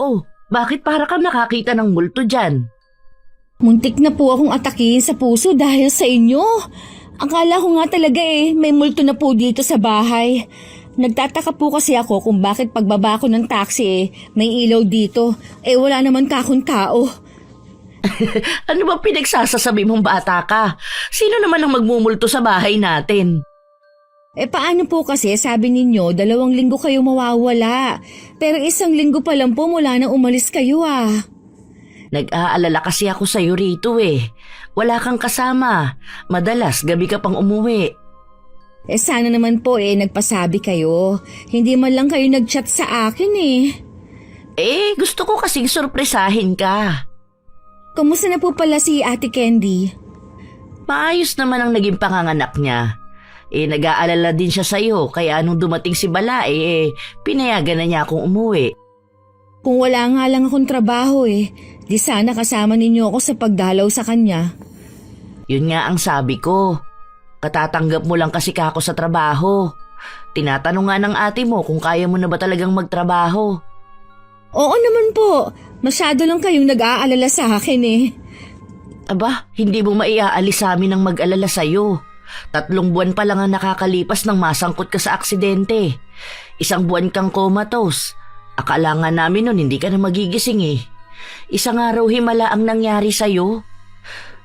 Oh, bakit para ka nakakita ng multo dyan? Muntik na po akong atakihin sa puso dahil sa inyo. Akala ko nga talaga may multo na po dito sa bahay. Nagtataka po kasi ako kung bakit pagbaba ko ng taxi may ilaw dito. Wala naman kakong tao. Ano ba pinagsasasabi mong bata ka? Sino naman ang magmumulto sa bahay natin? Paano po kasi sabi ninyo 2 linggo kayo mawawala. Pero 1 linggo pa lang po mula na umalis kayo Nag-aalala kasi ako sa'yo rito Wala kang kasama. Madalas gabi ka pang umuwi. Sana naman po nagpasabi kayo. Hindi man lang kayo nag-chat sa akin Gusto ko kasing sorpresahin ka. Kumusta na po pala si Ate Candy? Maayos naman ang naging panganganak niya. Nag-aalala din siya sa'yo kaya nung dumating si Bala pinayagan na niya akong umuwi. Kung wala nga lang akong trabaho di sana kasama ninyo ako sa pagdalaw sa kanya. Yun nga ang sabi ko. Katatanggap mo lang kasi kako sa trabaho. Tinatanong nga ng ate mo kung kaya mo na ba talagang magtrabaho. Oo naman po. Masyado lang kayong nag-aalala sa akin Aba, hindi mo maiaalis sa amin ang mag-alala sa'yo. 3 buwan pa lang ang nakakalipas nang masangkot ka sa aksidente. 1 buwan kang comatose. Akala nga namin nun hindi ka na magigising 1 araw himala ang nangyari sa'yo.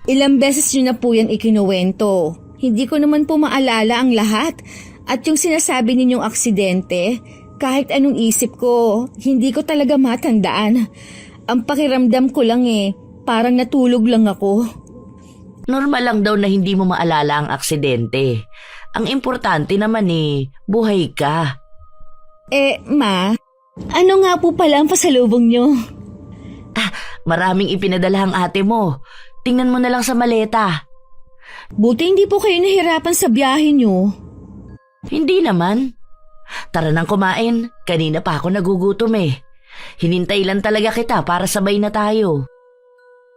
Ilang beses nyo na po yan ikinuwento. Hindi ko naman po maalala ang lahat. At yung sinasabi ninyong aksidente, kahit anong isip ko, hindi ko talaga matandaan. Ang pakiramdam ko lang parang natulog lang ako. Normal lang daw na hindi mo maalala ang aksidente. Ang importante naman buhay ka. Ma, ano nga po pala ang pasalubong nyo? Maraming ipinadala ang ate mo. Tingnan mo na lang sa maleta. Buti hindi po kayo nahirapan sa biyahe nyo. Hindi naman. Tara nang kumain. Kanina pa ako nagugutom Hinintay lang talaga kita para sabay na tayo.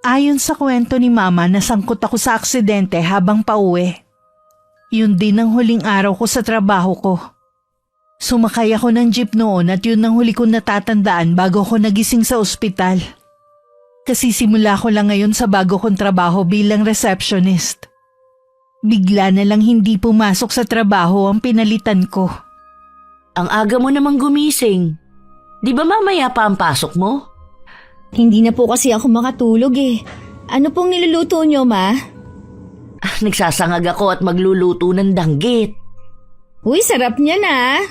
Ayon sa kwento ni Mama, nasangkot ako sa aksidente habang pauwi. Yun din ang huling araw ko sa trabaho ko. Sumakay ako ng jeep noon at yun ang huli kong natatandaan bago ko nagising sa ospital. Kasi simula ko lang ngayon sa bago kong trabaho bilang receptionist. Bigla na lang hindi pumasok sa trabaho ang pinalitan ko. Ang aga mo namang gumising. Di ba mamaya pa ang pasok mo? Hindi na po kasi ako makatulog Ano pong niluluto nyo, Ma? Nagsasangag ako at magluluto ng danggit. Uy, sarap niya na.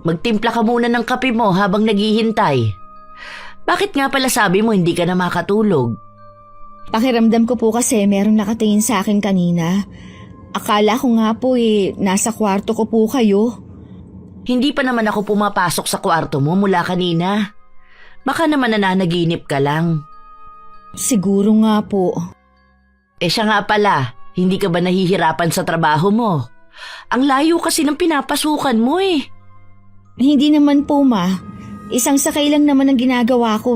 Magtimpla ka muna ng kape mo habang naghihintay. Bakit nga pala sabi mo hindi ka na makatulog? Pakiramdam ko po kasi merong nakatingin sa akin kanina. Akala ko nga po nasa kwarto ko po kayo. Hindi pa naman ako pumapasok sa kwarto mo mula kanina. Baka naman nananaginip ka lang. Siguro nga po. Siya nga pala, hindi ka ba nahihirapan sa trabaho mo? Ang layo kasi ng pinapasukan mo Hindi naman po, Ma. Isang sakay lang naman ang ginagawa ko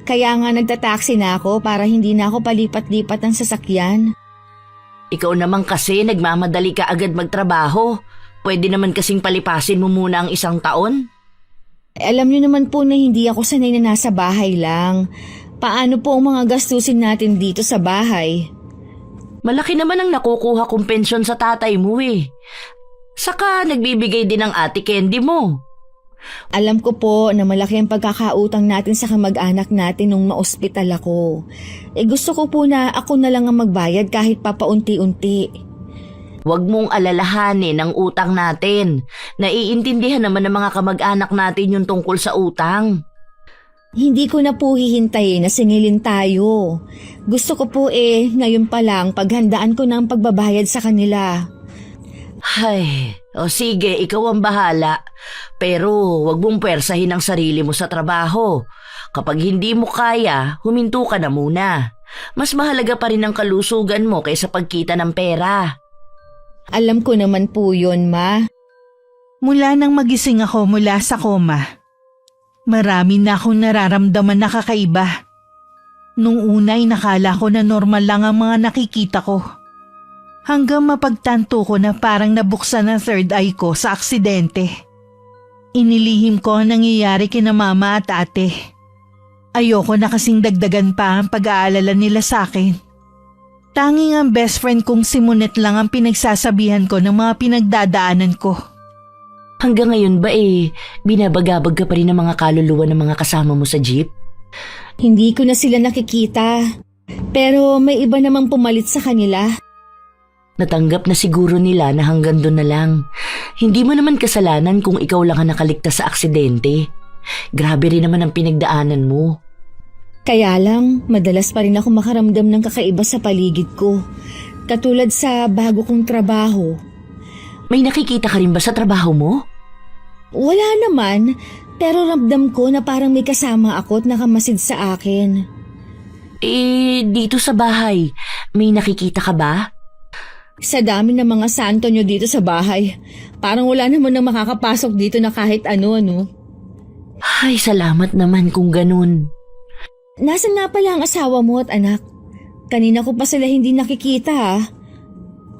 Kaya nga nagtataksi na ako para hindi na ako palipat-lipat ng sasakyan. Ikaw naman kasi nagmamadali ka agad magtrabaho. Pwede naman kasing palipasin mo muna ang 1 taon. Alam niyo naman po na hindi ako sanay na nasa bahay lang. Paano po ang mga gastusin natin dito sa bahay? Malaki naman ang nakukuha kong pensyon sa tatay mo Saka nagbibigay din ang ate Candy mo. Alam ko po na malaki ang pagkakautang natin sa kamag-anak natin nung maospital ako. Gusto ko po na ako na lang ang magbayad kahit papaunti-unti. Huwag mong alalahanin ang utang natin. Naiintindihan naman ng mga kamag-anak natin yung tungkol sa utang. Hindi ko na po hihintayin na singilin tayo. Gusto ko po ngayon pa lang paghandaan ko na ang pagbabayad sa kanila. Sige, ikaw ang bahala. Pero wag mong pwersahin ang sarili mo sa trabaho. Kapag hindi mo kaya, huminto ka na muna. Mas mahalaga pa rin ang kalusugan mo kaysa pagkita ng pera. Alam ko naman po yun, Ma. Mula nang magising ako mula sa koma, marami na akong nararamdaman na kakaiba. Nung una ay nakala ko na normal lang ang mga nakikita ko. Hanggang mapagtanto ko na parang nabuksan ang third eye ko sa aksidente. Inilihim ko ang nangyayari kina Mama at Ate. Ayoko na kasing dagdagan pa ang pag-aalala nila sa akin. Tanging ang best friend kong si Monet lang ang pinagsasabihan ko ng mga pinagdadaanan ko. Hanggang ngayon ba binabagabag ka pa rin ng mga kaluluwa ng mga kasama mo sa jeep? Hindi ko na sila nakikita. Pero may iba namang pumalit sa kanila. Natanggap na siguro nila na hanggang doon na lang. Hindi mo naman kasalanan kung ikaw lang ang nakaligtas sa aksidente. Grabe rin naman ang pinagdaanan mo. Kaya lang, madalas pa rin ako makaramdam ng kakaiba sa paligid ko. Katulad sa bago kong trabaho. May nakikita ka rin ba sa trabaho mo? Wala naman, pero ramdam ko na parang may kasama ako at nakamasid sa akin. Dito sa bahay, may nakikita ka ba? Sa dami ng mga santo nyo dito sa bahay, parang wala naman nang makakapasok dito na kahit ano-ano. Ay, salamat naman kung ganun. Nasaan nga pala ang asawa mo at anak? Kanina ko pa sila hindi nakikita ha.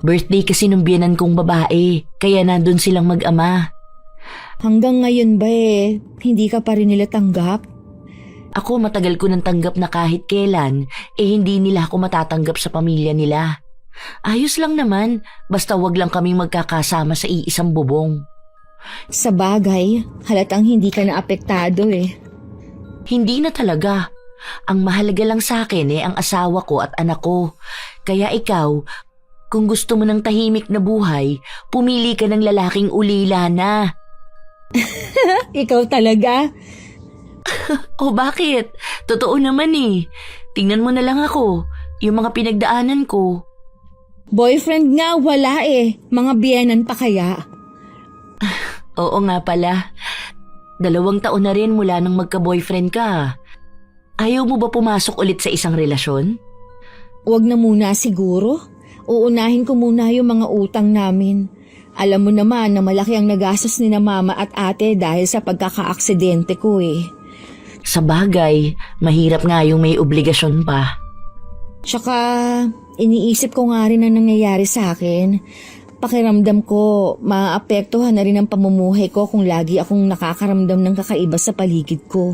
Birthday kasi nung biyanan kong babae, kaya nandun silang mag-ama. Hanggang ngayon ba hindi ka pa rin nila tanggap? Ako matagal ko nang tanggap na kahit kailan, hindi nila ako matatanggap sa pamilya nila. Ayos lang naman, basta wag lang kaming magkakasama sa iisang bubong. Sa bagay, halatang hindi ka na apektado Hindi na talaga. Ang mahalaga lang sa akin ang asawa ko at anak ko. Kaya ikaw, kung gusto mo ng tahimik na buhay, pumili ka ng lalaking ulila na. Ikaw talaga? O bakit? Totoo naman Tingnan mo na lang ako, yung mga pinagdaanan ko. Boyfriend nga wala mga biyenan pa kaya? Oo nga pala. 2 taon na rin mula nang magka-boyfriend ka. Ayaw mo ba pumasok ulit sa isang relasyon? Huwag na muna siguro. Uunahin ko muna yung mga utang namin. Alam mo naman na malaki ang nagastos ni na mama at ate dahil sa pagkakaaksidente ko Sa bagay, mahirap nga yung may obligasyon pa. Tsaka, iniisip ko nga rin ang nangyayari sa akin. Pakiramdam ko, maapektuhan na rin ang pamumuhay ko kung lagi akong nakakaramdam ng kakaiba sa paligid ko.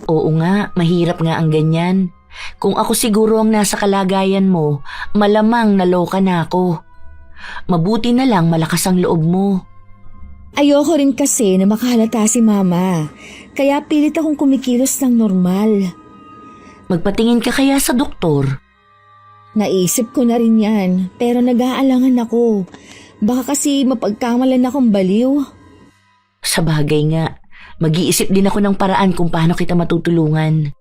Oo nga, mahirap nga ang ganyan. Kung ako siguro ang nasa kalagayan mo, malamang naloka na ako. Mabuti na lang malakas ang loob mo. Ayoko rin kasi na makahalata si mama, kaya pilit akong kumikilos ng normal. Magpatingin ka kaya sa doktor? Naisip ko na rin yan, pero nag-aalangan ako. Baka kasi mapagkamalan akong baliw. Sa bagay nga, mag-iisip din ako ng paraan kung paano kita matutulungan.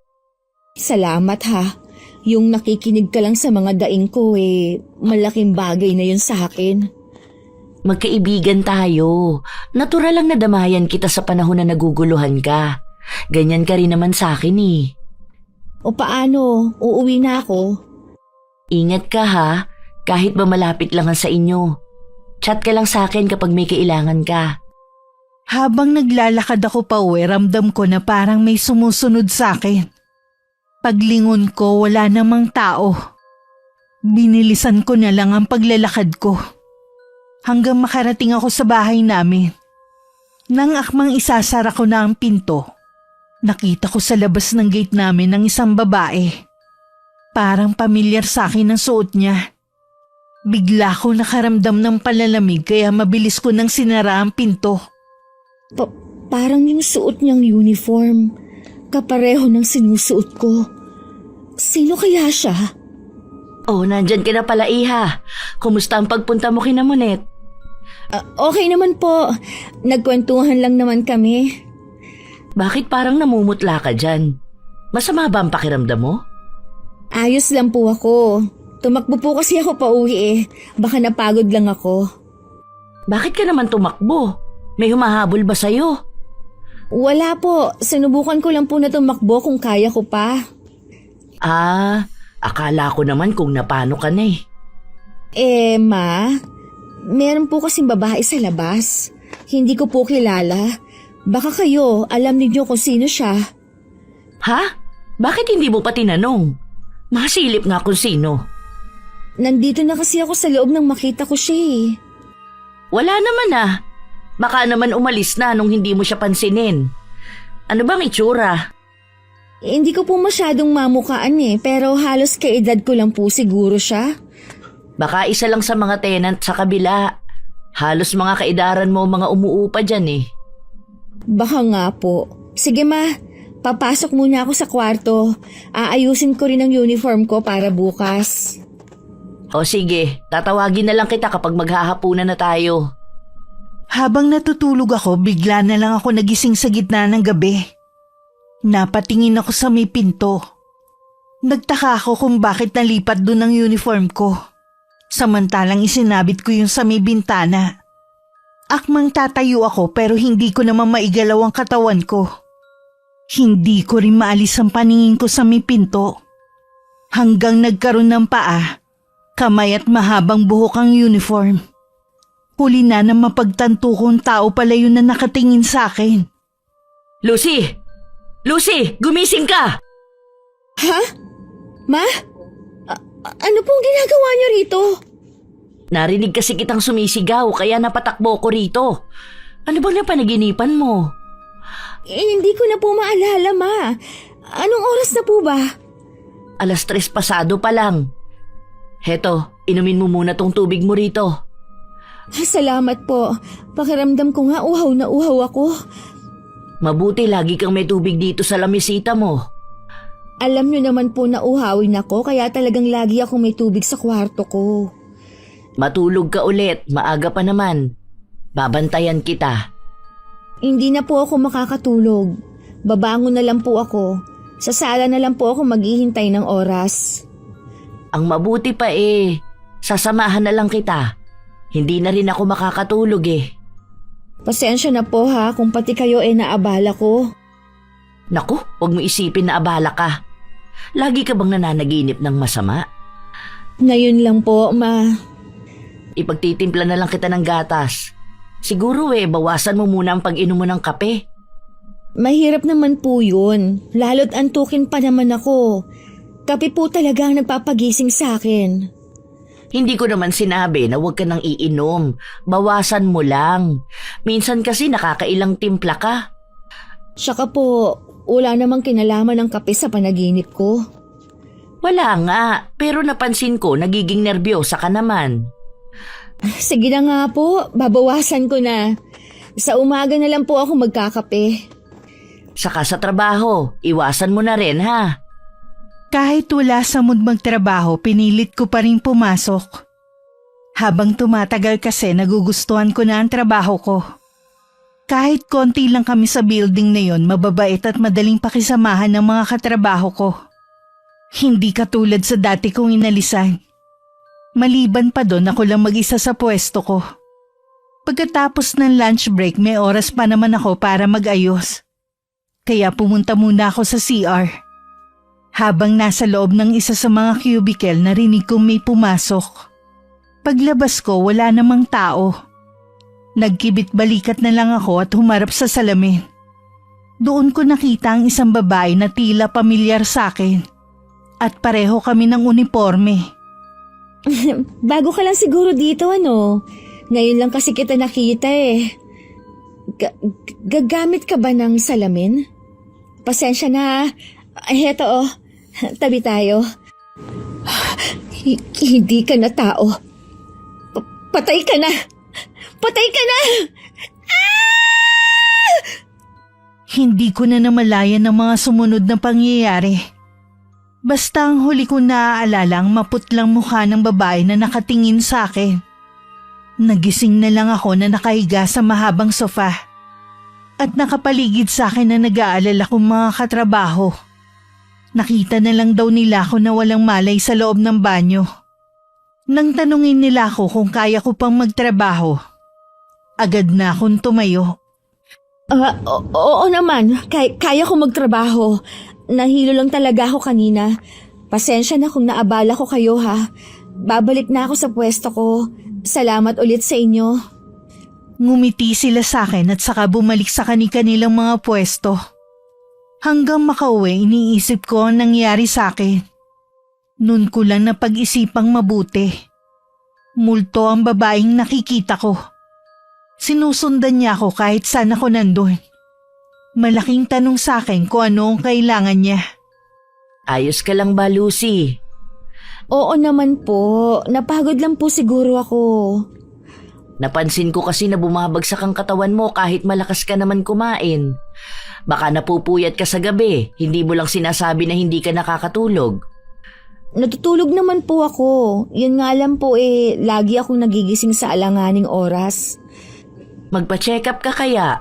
Salamat ha. Yung nakikinig ka lang sa mga daing ko malaking bagay na yun sa akin. Magkaibigan tayo. Natural lang na damayan kita sa panahon na naguguluhan ka. Ganyan ka rin naman sa akin O paano? Uuwi na ako. Ingat ka ha, kahit ba malapit lang sa inyo. Chat ka lang sa akin kapag may kailangan ka. Habang naglalakad ako pauwi, ramdam ko na parang may sumusunod sa akin. Paglingon ko, wala namang tao. Binilisan ko na lang ang paglalakad ko. Hanggang makarating ako sa bahay namin. Nang akmang isasara ko na ang pinto, nakita ko sa labas ng gate namin ng isang babae. Parang pamilyar sa akin ang suot niya. Bigla ko nakaramdam ng palalamig kaya mabilis ko nang sinara ang pinto. Parang yung suot niyang uniform. Kapareho ng sinusuot ko. Sino kaya siya? Oh, nandyan ka na pala Iha. Kumusta ang pagpunta mo kina Monet? Okay naman po. Nagkwentuhan lang naman kami. Bakit parang namumutla ka dyan? Masama ba ang pakiramdam mo? Ayos lang po ako. Tumakbo po kasi ako pauwi Baka napagod lang ako. Bakit ka naman tumakbo? May humahabol ba sa'yo? Wala po. Sinubukan ko lang po na tumakbo kung kaya ko pa. Akala ko naman kung napano ka na Ma, meron po kasing babae sa labas. Hindi ko po kilala. Baka kayo, alam ninyo kung sino siya. Ha? Bakit hindi mo pa tinanong? Masilip nga kung sino. Nandito na kasi ako sa loob nang makita ko siya Wala naman Baka naman umalis na nung hindi mo siya pansinin. Ano bang itsura? Hindi ko po masyadong mamukaan pero halos kaedad ko lang po siguro siya. Baka isa lang sa mga tenant sa kabila. Halos mga kaidaran mo mga umuupa dyan eh. Baka nga po. Sige ma, papasok muna ako sa kwarto. Aayusin ko rin ang uniform ko para bukas. O sige, tatawagin na lang kita kapag maghahapunan na tayo. Habang natutulog ako, bigla na lang ako nagising sa gitna ng gabi. Napatingin ako sa may pinto. Nagtaka ako kung bakit nalipat doon ang uniform ko. Samantalang isinabit ko yung sa may bintana. Akmang tatayo ako pero hindi ko naman maigalaw ang katawan ko. Hindi ko rin maalis ang paningin ko sa may pinto. Hanggang nagkaroon ng paa, kamay at mahabang buhok ang uniform. Huli na mapagtanto kong tao pala yun na nakatingin sa akin. Lucy! Lucy! Gumising ka! Ha? Ma? Ano pong ginagawa niyo rito? Narinig kasi kitang sumisigaw kaya napatakbo ko rito. Ano bang napanaginipan mo? Hindi ko na po maalala, ma. Anong oras na po ba? 3:00 pasado pa lang. Heto, inumin mo muna tong tubig mo rito. Salamat po. Pakiramdam ko nga uhaw na uhaw ako. Mabuti lagi kang may tubig dito sa lamisita mo. Alam niyo naman po na uhawin ako kaya talagang lagi akong may tubig sa kwarto ko. Matulog ka ulit, maaga pa naman. Babantayan kita. Hindi na po ako makakatulog. Babangon na lang po ako. Sa sala na lang po ako maghihintay ng oras. Ang mabuti pa sasamahan na lang kita. Hindi na rin ako makakatulog Pasensya na po ha kung pati kayo naabala ko. Naku, huwag mo isipin na abala ka. Lagi ka bang nananaginip ng masama? Ngayon lang po, ma. Ipagtitimpla na lang kita ng gatas. Siguro bawasan mo muna ang pag-inom mo ng kape. Mahirap naman po yun. Lalo't antukin pa naman ako. Kape po talaga ang nagpapagising sa akin. Hindi ko naman sinabi na huwag ka nang iinom. Bawasan mo lang. Minsan kasi nakakailang timpla ka. Tsaka po, wala namang kinalaman ng kape sa panaginip ko. Wala nga, pero napansin ko nagiging nervyosa ka naman. Sige na nga po, babawasan ko na. Sa umaga na lang po ako magkakape. Saka sa trabaho, iwasan mo na rin ha. Kahit wala sa mood magtrabaho, pinilit ko pa rin pumasok. Habang tumatagal kasi nagugustuhan ko na ang trabaho ko. Kahit konti lang kami sa building na yon, mababait at madaling pakisamahan ng mga katrabaho ko. Hindi katulad sa dati kong inalisan. Maliban pa doon, ako lang mag-isa sa pwesto ko. Pagkatapos ng lunch break, may oras pa naman ako para mag-ayos. Kaya pumunta muna ako sa CR. Habang nasa loob ng isa sa mga cubicle, narinig kong may pumasok. Paglabas ko, wala namang tao. Nagkibit-balikat na lang ako at humarap sa salamin. Doon ko nakita ang isang babae na tila pamilyar sa akin. At pareho kami ng uniforme. Bago ka lang siguro dito, ano? Ngayon lang kasi kita nakita Gagamit ka ba ng salamin? Pasensya na. Heto tabi tayo. Hindi ka na tao. Patay ka na! Patay ka na! Hindi ko na namalayan ang mga sumunod na pangyayari. Basta ang huli ko naaalala ang maputlang mukha ng babae na nakatingin sa akin. Nagising na lang ako na nakahiga sa mahabang sofa. At nakapaligid sa akin na nag-aalala kong mga katrabaho. Nakita na lang daw nila ako na walang malay sa loob ng banyo. Nang tanungin nila ako kung kaya ko pang magtrabaho, agad na akong tumayo. Oo naman, kaya ko magtrabaho. Nahilo lang talaga ako kanina. Pasensya na kung naabala ko kayo ha. Babalik na ako sa pwesto ko. Salamat ulit sa inyo. Ngumiti sila sa akin at saka bumalik sa kanilang mga pwesto. Hanggang makauwi, iniisip ko ang nangyari sa akin. Noon ko lang napag-isipang mabuti. Multo ang babaeng nakikita ko. Sinusundan niya ako kahit saan ako nandun. Malaking tanong sa akin kung ano ang kailangan niya. Ayos ka lang ba, Lucy? Oo naman po, napagod lang po siguro ako. Napansin ko kasi na bumabagsak ang katawan mo kahit malakas ka naman kumain. Baka napupuyat ka sa gabi, hindi mo lang sinasabi na hindi ka nakakatulog. Natutulog naman po ako. Yun nga lang po lagi akong nagigising sa alanganing oras. Magpa-check up ka kaya?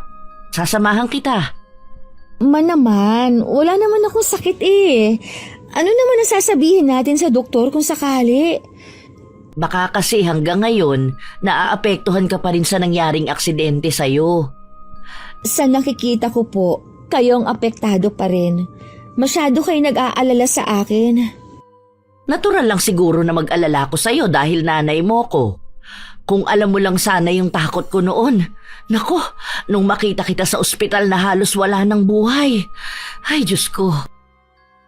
Sasamahan kita. Naman, wala naman akong sakit eh. Ano naman ang sasabihin natin sa doktor kung sakali? Baka kasi hanggang ngayon, naaapektuhan ka pa rin sa nangyaring aksidente sa'yo. Sa nakikita ko po, kayong apektado pa rin. Masyado kayo nag-aalala sa akin. Natural lang siguro na mag-alala ko sa'yo dahil nanay mo ko. Kung alam mo lang sana yung takot ko noon. Nako, nung makita kita sa ospital na halos wala ng buhay. Ay, Diyos ko.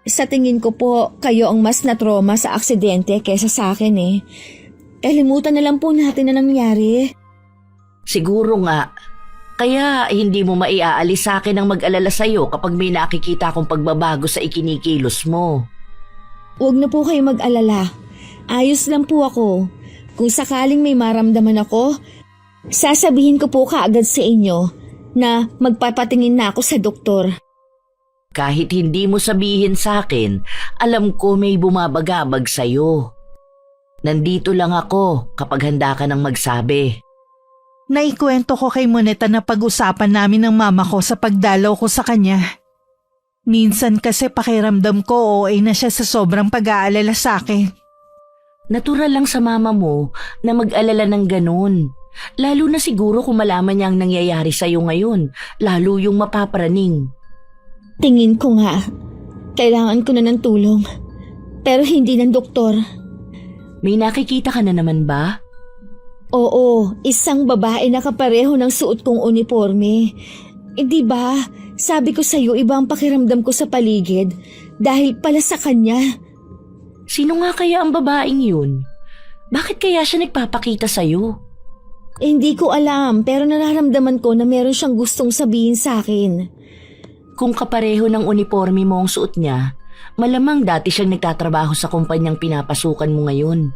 Sa tingin ko po, kayo ang mas na-trauma sa aksidente kaysa sa akin eh. Kalimutan na lang po natin na nangyari. Siguro nga. Kaya hindi mo maiaalis sa akin ang mag-alala sa'yo kapag may nakikita akong pagbabago sa ikinikilos mo. Huwag na po kayo mag-alala. Ayos lang po ako. Kung sakaling may maramdaman ako, sasabihin ko po kaagad sa inyo na magpapatingin na ako sa doktor. Kahit hindi mo sabihin sa akin, alam ko may bumabagabag sa'yo. Nandito lang ako kapag handa ka nang magsabi. Naikwento ko kay Moneta na pag-usapan namin ng mama ko sa pagdalaw ko sa kanya. Minsan kasi pakiramdam ko OA na siya sa sobrang pag-aalala sa akin. Natural lang sa mama mo na mag-alala ng ganun. Lalo na siguro kung malaman niya ang nangyayari sa'yo ngayon, lalo yung mapaparaning. Tingin ko nga, kailangan ko na ng tulong. Pero hindi ng doktor. May nakikita ka na naman ba? Oo, isang babae na kapareho ng suot kong uniforme. Di ba? Sabi ko sa'yo, iba ang pakiramdam ko sa paligid dahil pala sa kanya. Sino nga kaya ang babaeng yun? Bakit kaya siya nagpapakita sa'yo? Hindi ko alam, pero nararamdaman ko na meron siyang gustong sabihin sa akin. Kung kapareho ng uniforme mo ang suot niya, malamang dati siyang nagtatrabaho sa kumpanyang pinapasukan mo ngayon.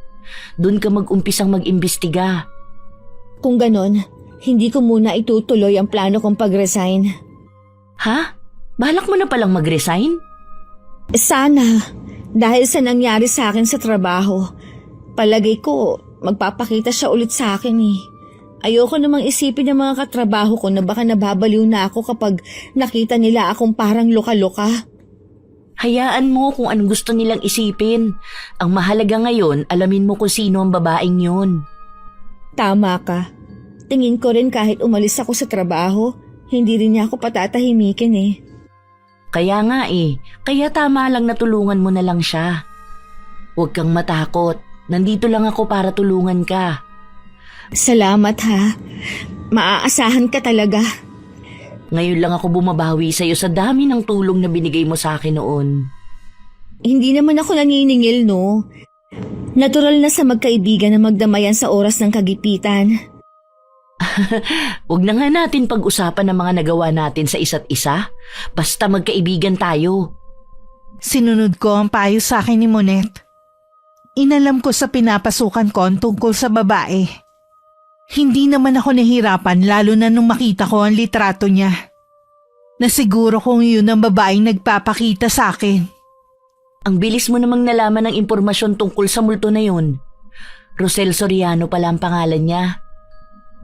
Doon ka mag-umpisang mag-imbestiga. Kung ganon, hindi ko muna itutuloy ang plano kong pag-resign. Ha? Balak mo na palang mag-resign? Sana, dahil sa nangyari sa akin sa trabaho. Palagay ko, magpapakita siya ulit sa akin eh. Ayoko namang isipin ng mga katrabaho ko na baka nababaliw na ako kapag nakita nila akong parang loka-loka. Hayaan mo kung anong gusto nilang isipin. Ang mahalaga ngayon, alamin mo kung sino ang babaeng yun. Tama ka. Tingin ko rin kahit umalis ako sa trabaho, hindi rin niya ako patatahimikin eh. Kaya nga kaya tama lang na tulungan mo na lang siya. Huwag kang matakot, nandito lang ako para tulungan ka. Salamat ha. Maaasahan ka talaga. Ngayon lang ako bumabawi sa'yo sa dami ng tulong na binigay mo sa akin noon. Hindi naman ako naniningil no. Natural na sa magkaibigan na magdamayan sa oras ng kagipitan. Huwag na nga natin pag-usapan ang mga nagawa natin sa isa't isa. Basta magkaibigan tayo. Sinunod ko ang payo sa akin ni Monet. Inalam ko sa pinapasukan ko ang tungkol sa babae. Hindi naman ako nahirapan lalo na nung makita ko ang litrato niya. Nasiguro kong yun ang babaeng nagpapakita sa akin. Ang bilis mo namang nalaman ng impormasyon tungkol sa multo na yun. Rosel Soriano pala ang pangalan niya.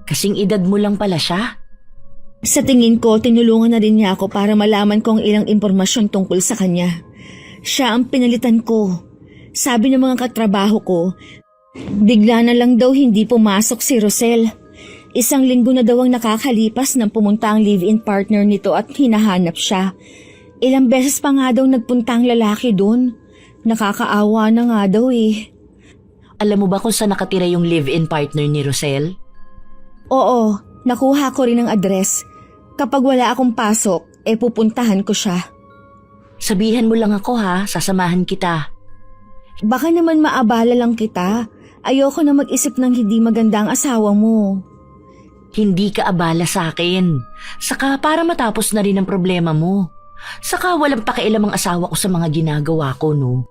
Kasing edad mo lang pala siya. Sa tingin ko, tinulungan na rin niya ako para malaman ko ang ilang impormasyon tungkol sa kanya. Siya ang pinalitan ko. Sabi ng mga katrabaho ko, bigla na lang daw hindi pumasok si Rosel. 1 linggo na daw ang nakakalipas nang pumunta ang live-in partner nito at hinahanap siya. Ilang beses pa nga daw nagpunta ang lalaki doon. Nakakaawa na nga daw eh. Alam mo ba kung saan nakatira yung live-in partner ni Rosel? Oo, nakuha ko rin ang address. Kapag wala akong pasok, pupuntahan ko siya. Sabihan mo lang ako ha, sasamahan kita. Baka naman maabala lang kita. Ayoko na mag-isip ng hindi maganda ang asawa mo. Hindi ka abala sa akin. Saka para matapos na rin ang problema mo. Saka walang pakialam ang asawa ko sa mga ginagawa ko, no?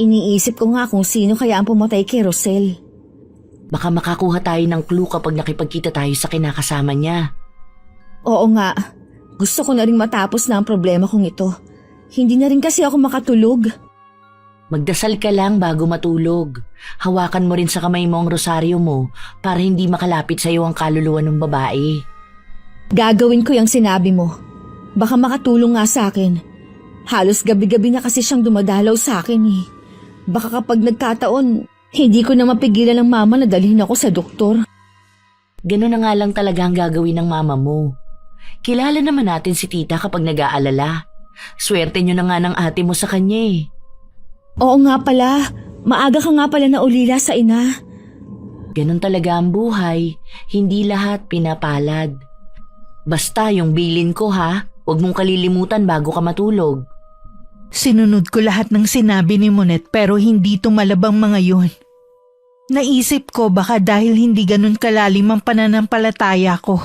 Iniisip ko nga kung sino kaya ang pumatay kay Rosel. Baka makakuha tayo ng clue kapag nakipagkita tayo sa kinakasama niya. Oo nga, gusto ko na rin matapos na ang problema kong ito. Hindi na rin kasi ako makatulog. Magdasal ka lang bago matulog. Hawakan mo rin sa kamay mo ang rosaryo mo para hindi makalapit sa iyo ang kaluluwa ng babae. Gagawin ko yung sinabi mo. Baka makatulong nga sa akin. Halos gabi-gabi na kasi siyang dumadalaw sa akin eh. Baka kapag nagkataon, hindi ko na mapigilan ng mama na dalhin ako sa doktor. Ganun na nga lang talaga ang gagawin ng mama mo. Kilala naman natin si tita kapag nag-aalala. Swerte nyo na nga ng ate mo sa kanya eh. Oo nga pala, maaga ka nga pala na ulila sa ina. Ganun talaga ang buhay, hindi lahat pinapalad. Basta yung bilin ko ha, huwag mong kalilimutan bago ka matulog. Sinunod ko lahat ng sinabi ni Monet pero hindi tumalabang mga yun. Naisip ko baka dahil hindi ganun kalalim ang pananampalataya ko.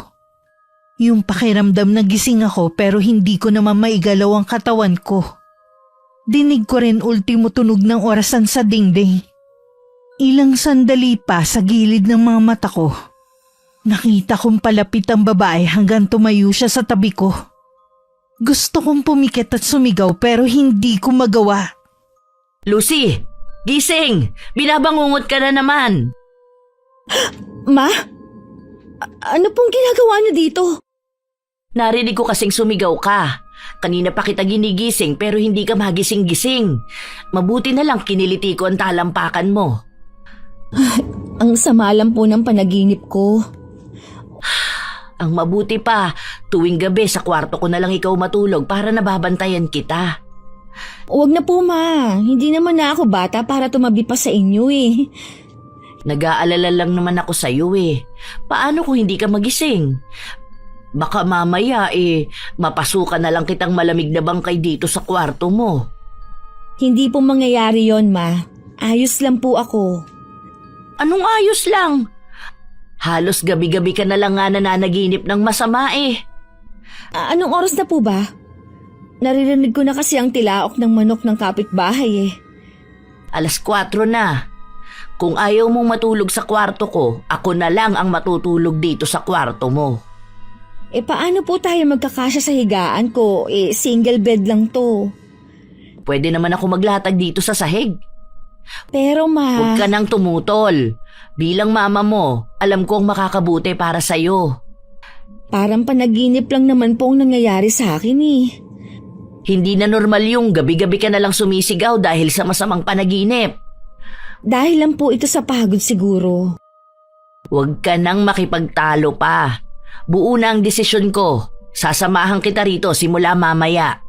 Yung pakiramdam na gising ako pero hindi ko naman maigalaw ang katawan ko. Dinig ko rin ultimo tunog ng orasan sa dingding. Ilang sandali pa sa gilid ng mga mata ko. Nakita kong palapit ang babae hanggang tumayo siya sa tabi ko. Gusto kong pumikit at sumigaw pero hindi ko magawa. Lucy! Gising! Binabangungot ka na naman! Ma? Ano pong ginagawa niyo dito? Narinig ko kasing sumigaw ka. Kanina pa kita ginigising pero hindi ka magising-gising. Mabuti na lang kiniliti ko ang talampakan mo. Ang sama lang po ng panaginip ko. Ang mabuti pa, tuwing gabi sa kwarto ko na lang ikaw matulog para nababantayan kita. Huwag na po ma, hindi naman na ako bata para tumabi pa sa inyo eh. Nag-aalala lang naman ako sa iyo eh. Paano kung hindi ka magising? Baka mamaya mapasukan na lang kitang malamig na bangkay dito sa kwarto mo. Hindi po mangyayari yon ma. Ayos lang po ako. Anong ayos lang? Halos gabi-gabi ka na lang nga nananaginip ng masama eh. Anong oras na po ba? Naririnig ko na kasi ang tilaok ng manok ng kapitbahay eh. 4:00 na. Kung ayaw mong matulog sa kwarto ko, ako na lang ang matutulog dito sa kwarto mo. Paano po tayo magkakasya sa higaan ko? Single bed lang to. Pwede naman ako maglatag dito sa sahig. Pero ma... Huwag ka nang tumutol. Bilang mama mo, alam kong makakabuti para sa'yo. Parang panaginip lang naman po ang nangyayari sa akin eh. Hindi na normal yung gabi-gabi ka na lang sumisigaw dahil sa masamang panaginip. Dahil lang po ito sa pagod siguro. Huwag ka nang makipagtalo pa. Buo na ang desisyon ko. Sasamahan kita rito simula mamaya.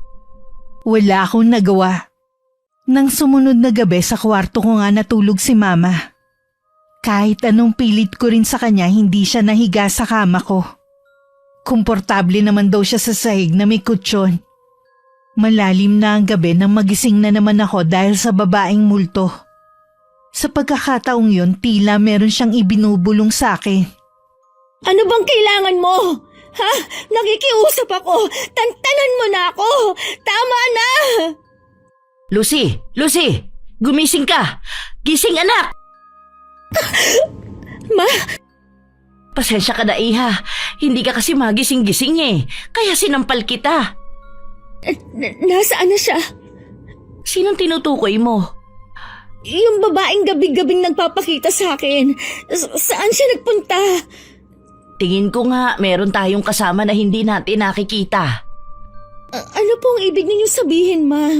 Wala akong nagawa. Nang sumunod na gabi sa kwarto ko nga natulog si mama. Kahit anong pilit ko rin sa kanya, hindi siya nahiga sa kama ko. Komportable naman daw siya sa sahig na may kutsyon. Malalim na ang gabi nang magising na naman ako dahil sa babaeng multo. Sa pagkakataong yun, tila meron siyang ibinubulong sa akin. Ano bang kailangan mo? Ha? Nakikiusap ako! Tantanan mo na ako! Tama na! Lucy! Lucy! Gumising ka! Gising anak! Ma? Pasensya ka na iha. Hindi ka kasi magising-gising eh. Kaya sinampal kita. Nasaan na siya? Sinong tinutukoy mo? Yung babaeng gabi-gabing nagpapakita sa akin. Saan siya nagpunta? Tingin ko nga meron tayong kasama na hindi natin nakikita. Ano pong ibig ninyong sabihin, ma?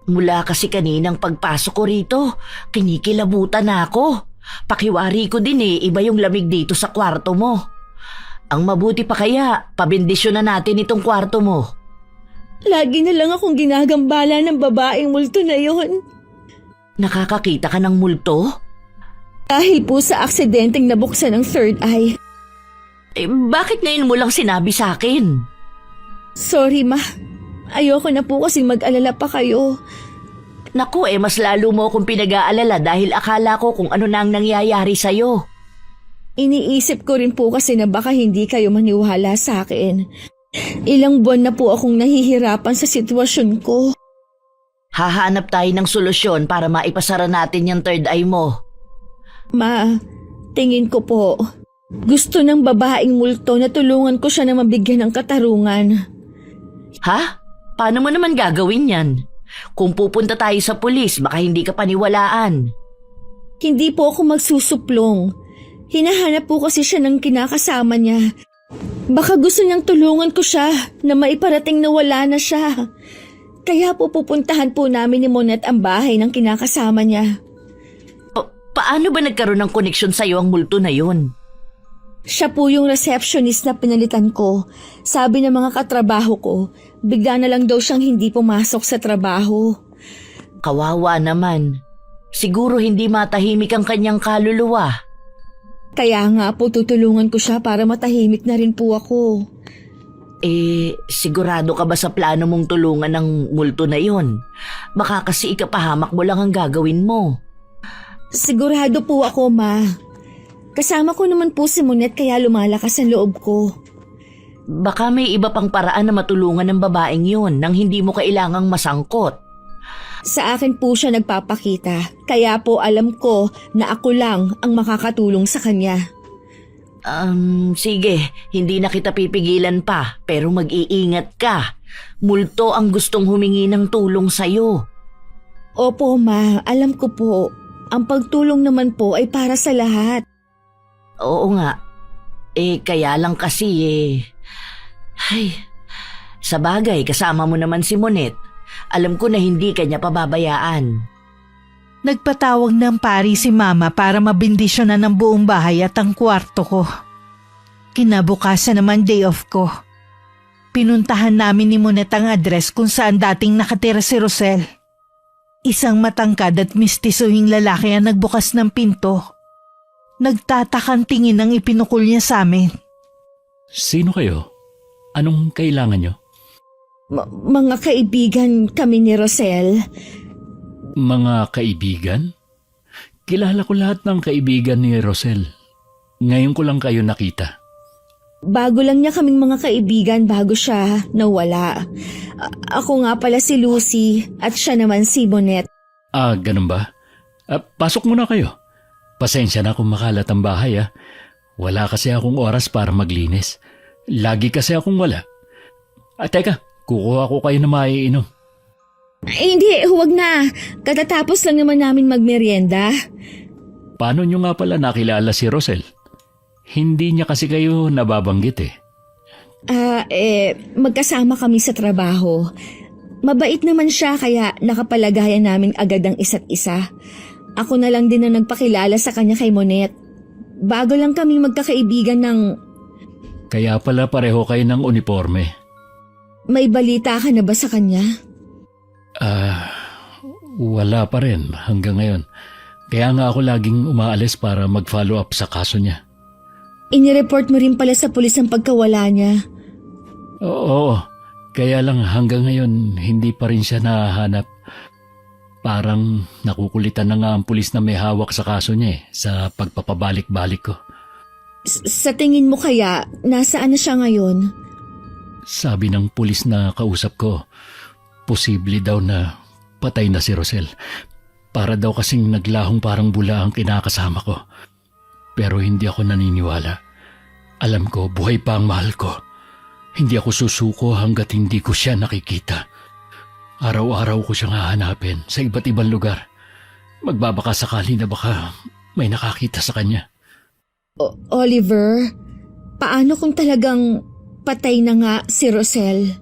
Mula kasi kaninang pagpasok ko rito, kinikilabutan na ako. Pakiwari ko din iba yung lamig dito sa kwarto mo. Ang mabuti pa kaya, pabendisyon na natin itong kwarto mo. Lagi na lang akong ginagambala ng babaeng multo na yon. Nakakakita ka ng multo? Dahil po sa aksidenteng nabuksan ng third eye. Bakit ngayon mo lang sinabi sa akin? Sorry, ma. Ayoko na po kasing mag-alala pa kayo. Naku, mas lalo mo akong pinag-aalala dahil akala ko kung ano na ang nangyayari sa'yo. Iniisip ko rin po kasi na baka hindi kayo maniwala sa akin. Ilang buwan na po akong nahihirapan sa sitwasyon ko. Hahanap tayo ng solusyon para maipasara natin yung third eye mo. Ma, tingin ko po, gusto ng babaeng multo na tulungan ko siya na mabigyan ng katarungan. Ha? Paano mo naman gagawin yan? Kung pupunta tayo sa pulis, baka hindi ka paniwalaan. Hindi po ako magsusuplong. Hinahanap po kasi siya ng kinakasama niya. Baka gusto niyang tulungan ko siya na maiparating na wala na siya. Kaya po pupuntahan po namin ni Monette ang bahay ng kinakasama niya. Paano ba nagkaroon ng koneksyon sa'yo ang multo na yun? Siya po yung receptionist na pinalitan ko. Sabi ng mga katrabaho ko, bigla na lang daw siyang hindi pumasok sa trabaho. Kawawa naman. Siguro hindi matahimik ang kanyang kaluluwa. Kaya nga po tutulungan ko siya para matahimik na rin po ako. Sigurado ka ba sa plano mong tulungan ng multo na yun? Baka kasi ikapahamak mo lang ang gagawin mo. Sigurado po ako, Ma. Kasama ko naman po si Monette kaya lumalakas ang loob ko. Baka may iba pang paraan na matulungan ng babaeng yun nang hindi mo kailangang masangkot. Sa akin po siya nagpapakita, kaya po alam ko na ako lang ang makakatulong sa kanya. Sige, hindi na kita pipigilan pa, pero mag-iingat ka. Multo ang gustong humingi ng tulong sa'yo. Opo, Ma, alam ko po. Ang pagtulong naman po ay para sa lahat. Oo nga. Kaya lang kasi Ay, sa bagay, kasama mo naman si Monette. Alam ko na hindi kanya pababayaan. Nagpatawag ng pari si Mama para mabindisyonan ng buong bahay at ang kwarto ko. Kinabukasan naman day off ko. Pinuntahan namin ni Monette ang address kung saan dating nakatira si Rosel. Isang matangkad at mistisuhing lalaki ang nagbukas ng pinto. Nagtatakang tingin ang ipinukul niya sa amin. Sino kayo? Anong kailangan nyo? Mga kaibigan kami ni Rosel. Mga kaibigan? Kilala ko lahat ng kaibigan ni Rosel. Ngayon ko lang kayo nakita. Bago lang niya kaming mga kaibigan bago siya nawala. Ako nga pala si Lucy at siya naman si Monette. Ganun ba? Pasok muna kayo. Pasensya na kung makalat ang bahay Wala kasi akong oras para maglinis. Lagi kasi akong wala. Teka, kukuha ko kayo na maiinom. Hindi, huwag na. Katatapos lang naman namin magmerienda. Paano nyo nga pala nakilala si Rosel? Hindi niya kasi kayo nababanggit Magkasama kami sa trabaho. Mabait naman siya kaya nakapalagayan namin agad ang isa't isa. Ako na lang din na nagpakilala sa kanya kay Monette. Bago lang kami magkakaibigan ng... Kaya pala pareho kayo ng uniforme. May balita ka na ba sa kanya? Wala pa rin hanggang ngayon. Kaya nga ako laging umaalis para mag-follow up sa kaso niya. Inireport mo rin pala sa pulis ang pagkawala niya. Oo, kaya lang hanggang ngayon hindi pa rin siya nahahanap. Parang nakukulitan na nga ang pulis na may hawak sa kaso niya sa pagpapabalik-balik ko. Sa tingin mo kaya, nasaan na siya ngayon? Sabi ng pulis na kausap ko, posible daw na patay na si Rosel. Para daw kasing naglahong parang bula ang kinakasama ko. Pero hindi ako naniniwala. Alam ko, buhay pa ang mahal ko. Hindi ako susuko hanggat hindi ko siya nakikita. Araw-araw ko siyang hahanapin sa iba't ibang lugar. Magbabaka sakali na baka may nakakita sa kanya. Oliver, paano kung talagang patay na nga si Rosel?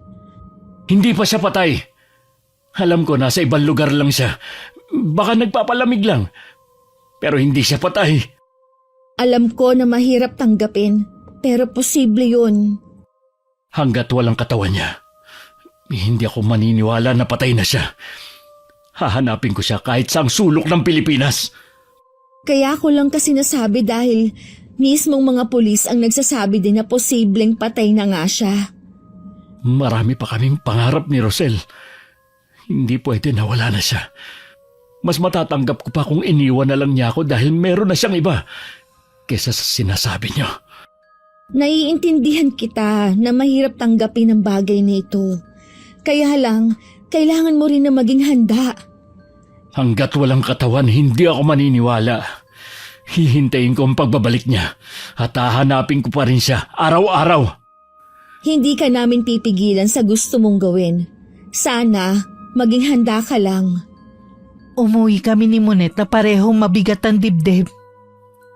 Hindi pa siya patay. Alam ko nasa ibang lugar lang siya. Baka nagpapalamig lang. Pero hindi siya patay. Alam ko na mahirap tanggapin, pero posible yun. Hanggat walang katawan niya, hindi ako maniniwala na patay na siya. Hahanapin ko siya kahit saang sulok ng Pilipinas. Kaya ko lang kasi nasabi dahil mismong mga pulis ang nagsasabi din na posibleng patay na nga siya. Marami pa kaming pangarap ni Rosel. Hindi pwede na wala na siya. Mas matatanggap ko pa kung iniwan na lang niya ako dahil meron na siyang iba. kesa sa sinasabi niyo. Naiintindihan kita na mahirap tanggapin ang bagay na ito. Kaya lang, kailangan mo rin na maging handa. Hanggat walang katawan, hindi ako maniniwala. Hihintayin ko ang pagbabalik niya at hahanapin ko pa rin siya araw-araw. Hindi ka namin pipigilan sa gusto mong gawin. Sana, maging handa ka lang. Umuwi kami ni Monet na parehong mabigat ang dibdib.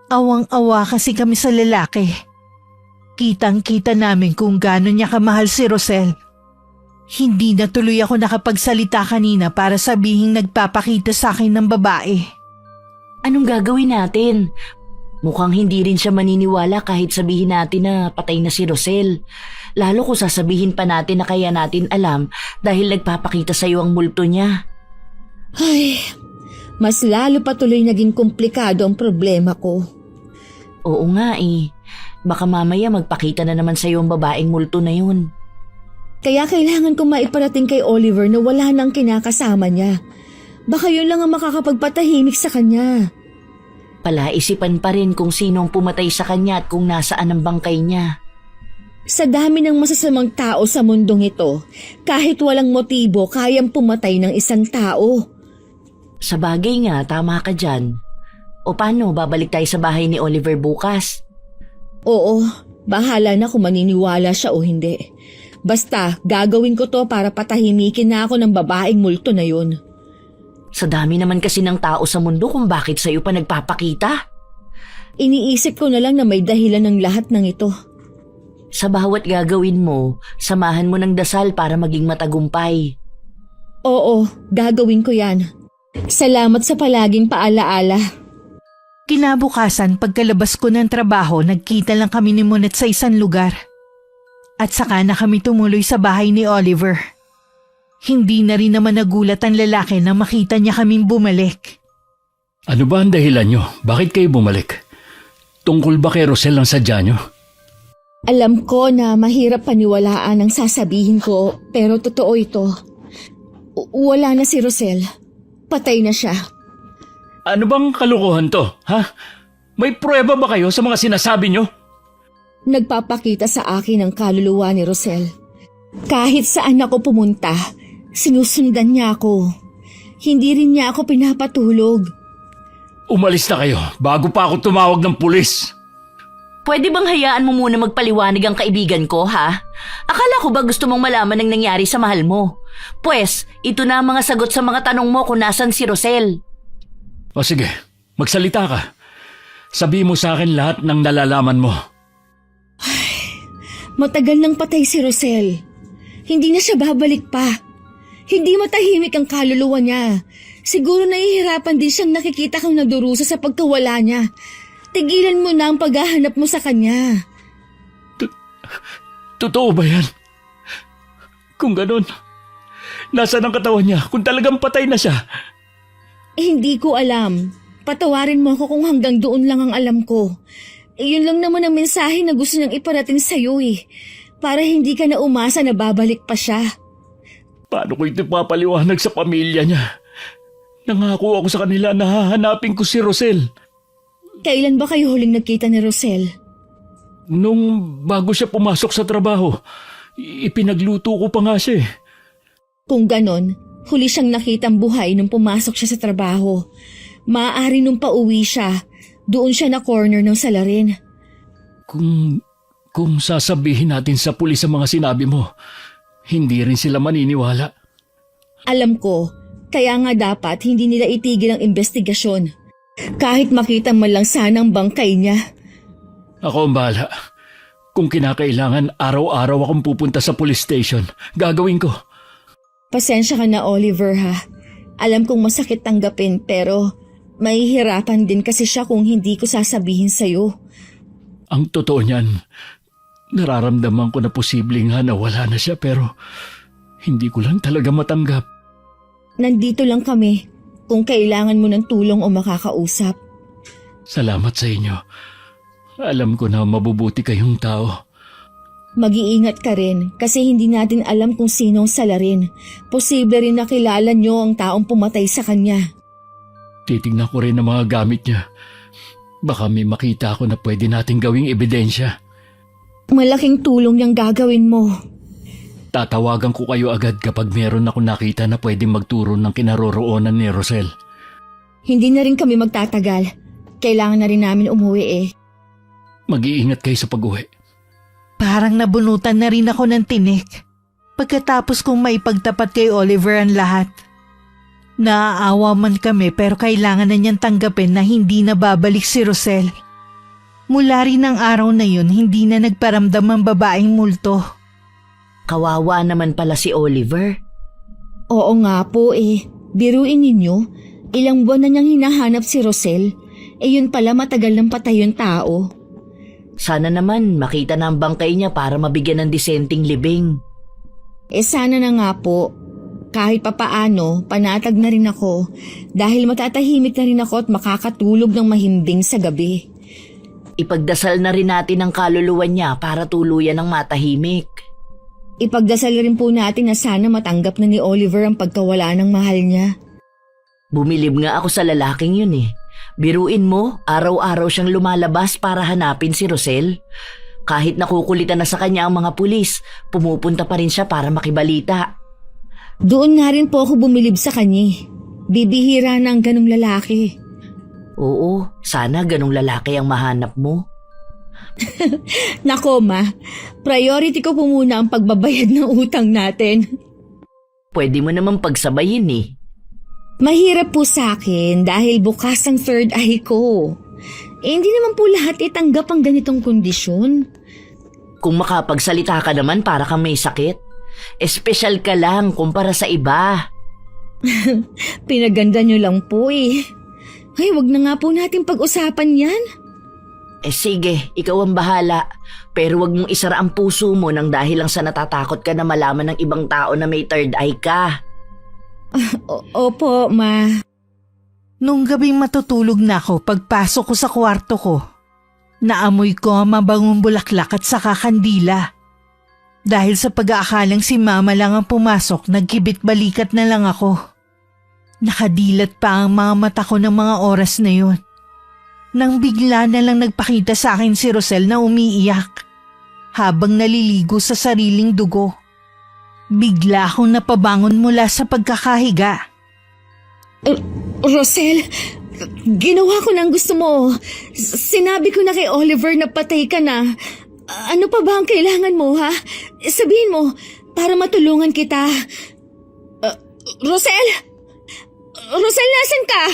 Awang-awa kasi kami sa lalaki. Kitang-kita namin kung gaano niya kamahal si Rosel. Hindi na tuloy ako nakapagsalita kanina para sabihing nagpapakita sa akin ng babae. Anong gagawin natin? Mukhang hindi rin siya maniniwala kahit sabihin natin na patay na si Rosel. Lalo kung sasabihin pa natin na kaya natin alam dahil nagpapakita sa'yo ang multo niya. Ay, mas lalo pa tuloy naging komplikado ang problema ko. Oo nga eh. Baka mamaya magpakita na naman sa'yo ang babaeng multo na yun. Kaya kailangan kong maiparating kay Oliver na wala nang kinakasama niya. Baka yun lang ang makakapagpatahimik sa kanya. Palaisipan pa rin kung sino ang pumatay sa kanya at kung nasaan ang bangkay niya. Sa dami ng masasamang tao sa mundong ito, kahit walang motibo, kayang pumatay ng isang tao. Sa bagay nga, tama ka dyan. O paano, babalik tayo sa bahay ni Oliver bukas? Oo, bahala na kung maniniwala siya o hindi. Basta, gagawin ko to para patahimikin na ako ng babaeng multo na yun. Sa dami naman kasi ng tao sa mundo kung bakit sa'yo pa nagpapakita. Iniisip ko na lang na may dahilan ng lahat ng ito. Sa bawat gagawin mo, samahan mo ng dasal para maging matagumpay. Oo, gagawin ko yan. Salamat sa palaging paalaala. Kinabukasan pagkalabas ko ng trabaho, nagkita lang kami ni Monet sa isang lugar. At saka na kami tumuloy sa bahay ni Oliver. Hindi na rin naman nagulat ang lalaki na makita niya kaming bumalik. Ano ba ang dahilan niyo? Bakit kayo bumalik? Tungkol ba kay Rosel ang sadya niyo? Alam ko na mahirap paniwalaan ang sasabihin ko, pero totoo ito. Wala na si Rosel. Patay na siya. Ano bang kalukuhan to, ha? May pruweba ba kayo sa mga sinasabi niyo? Nagpapakita sa akin ang kaluluwa ni Rosel. Kahit saan ako pumunta, sinusundan niya ako. Hindi rin niya ako pinapatulog. Umalis na kayo bago pa ako tumawag ng pulis. Pwede bang hayaan mo muna magpaliwanag ang kaibigan ko, ha? Akala ko ba gusto mong malaman ang nangyari sa mahal mo? Pwes, ito na ang mga sagot sa mga tanong mo kung nasan si Rosel. O sige, magsalita ka. Sabi mo sa akin lahat ng nalalaman mo. Matagal nang patay si Rosel. Hindi na siya babalik pa. Hindi matahimik ang kaluluwa niya. Siguro nahihirapan din siyang nakikita kang nadurusa sa pagkawala niya. Tigilan mo na ang paghahanap mo sa kanya. Totoo ba yan? Kung ganun, nasaan ang katawan niya kung talagang patay na siya? Hindi ko alam. Patawarin mo ako kung hanggang doon lang ang alam ko. Yun lang naman ang mensahe na gusto niyang iparating sa'yo eh. Para hindi ka na umasa na babalik pa siya. Paano ko ito papaliwanag sa pamilya niya? Nangako ako sa kanila na hahanapin ko si Rosel. Kailan ba kayo huling nagkita ni Rosel? Nung bago siya pumasok sa trabaho, ipinagluto ko pa nga siya eh. Kung ganon, huli siyang nakitang buhay nung pumasok siya sa trabaho. Maaari nung pauwi siya, doon siya na corner ng salarin. Kung sasabihin natin sa pulis ang mga sinabi mo, hindi rin sila maniniwala. Alam ko, kaya nga dapat hindi nila itigil ang investigasyon. Kahit makita man lang sana ang bangkay niya. Ako ang bahala. Kung kinakailangan, araw-araw akong pupunta sa police station. Gagawin ko. Pasensya ka na, Oliver, ha? Alam kong masakit tanggapin pero mahihirapan din kasi siya kung hindi ko sasabihin sa'yo. Ang totoo niyan, nararamdaman ko na posibleng nga nawala na siya pero hindi ko lang talaga matanggap. Nandito lang kami kung kailangan mo ng tulong o makakausap. Salamat sa inyo. Alam ko na mabubuti kayong tao. Mag-iingat ka rin kasi hindi natin alam kung sino ang salarin. Posible rin nakilala niyo ang taong pumatay sa kanya. Titignan ko rin ang mga gamit niya. Baka may makita ako na pwede nating gawing ebidensya. Malaking tulong yung gagawin mo. Tatawagan ko kayo agad kapag meron ako nakita na pwede magturo ng kinaroroonan ni Rosel. Hindi na rin kami magtatagal. Kailangan na rin namin umuwi eh. Mag-iingat kayo sa pag-uwi. Parang nabunutan na rin ako ng tinik. Pagkatapos kong maipagtapat kay Oliver ang lahat. Naaawa man kami pero kailangan na niyang tanggapin na hindi na babalik si Rosel. Mula rin ng araw na yun, hindi na nagparamdam ang babaeng multo. Kawawa naman pala si Oliver. Oo nga po eh. Biruin ninyo, ilang buwan na niyang hinahanap si Rosel. Eh yun pala matagal ng patay yung tao. Sana naman makita na ang bangkay niya para mabigyan ng disenteng libing. Eh sana na nga po. Kahit papaano, panatag na rin ako dahil matatahimik na rin ako at makakatulog ng mahimbing sa gabi. Ipagdasal na rin natin ang kaluluwa niya para tuluyan ng matahimik. Ipagdasal rin po natin na sana matanggap na ni Oliver ang pagkawala ng mahal niya. Bumilib nga ako sa lalaking yun eh. Biruin mo, araw-araw siyang lumalabas para hanapin si Rosel. Kahit nakukulitan na sa kanya ang mga pulis, pumupunta pa rin siya para makibalita. Doon nga rin po ako bumilib sa kanya. Bibihira na ang ganong lalaki. Oo, sana ganong lalaki ang mahanap mo. Nako ma, priority ko po muna ang pagbabayad ng utang natin. Pwede mo naman pagsabayin eh. Mahirap po sa akin dahil bukas ang third eye ko. Eh, hindi naman po lahat itanggap ang ganitong kondisyon. Kung makapagsalita ka naman para kang may sakit, espesyal ka lang kumpara sa iba. Pinaganda nyo lang po eh. Ay, wag na nga po natin pag-usapan yan. Sige, ikaw ang bahala. Pero wag mong isara ang puso mo nang dahil lang sa natatakot ka na malaman ng ibang tao na may third eye ka. Opo, ma. Nung gabing matutulog na ako, pagpasok ko sa kwarto ko, naamoy ko ang mabangong bulaklak at saka kandila. Dahil sa pag-aakalang si Mama lang ang pumasok, nagkibit-balikat na lang ako. Nakadilat pa ang mga mata ko ng mga oras na yun. Nang bigla na lang nagpakita sa akin si Rosel na umiiyak habang naliligo sa sariling dugo. Bigla akong napabangon mula sa pagkakahiga. Rosel, ginawa ko ng gusto mo. Sinabi ko na kay Oliver na patay ka na. Ano pa ba ang kailangan mo, ha? Sabihin mo, para matulungan kita. Rosel! Rosel, nasan ka?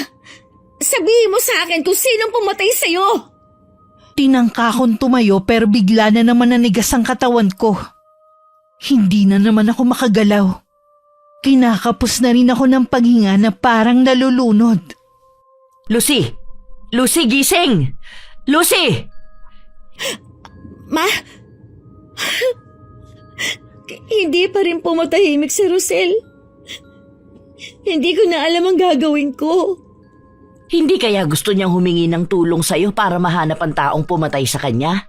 Sabihin mo sa akin kung sinong pumatay sa'yo. Tinangka akong tumayo pero bigla na naman nanigas ang katawan ko. Hindi na naman ako makagalaw. Kinakapos na rin ako ng paghinga na parang nalulunod. Lucy! Lucy, gising! Lucy! Ma? Hindi pa rin pumatahimik si Rosel. Hindi ko na alam ang gagawin ko. Hindi kaya gusto niyang humingi ng tulong sa'yo para mahanap ang taong pumatay sa kanya?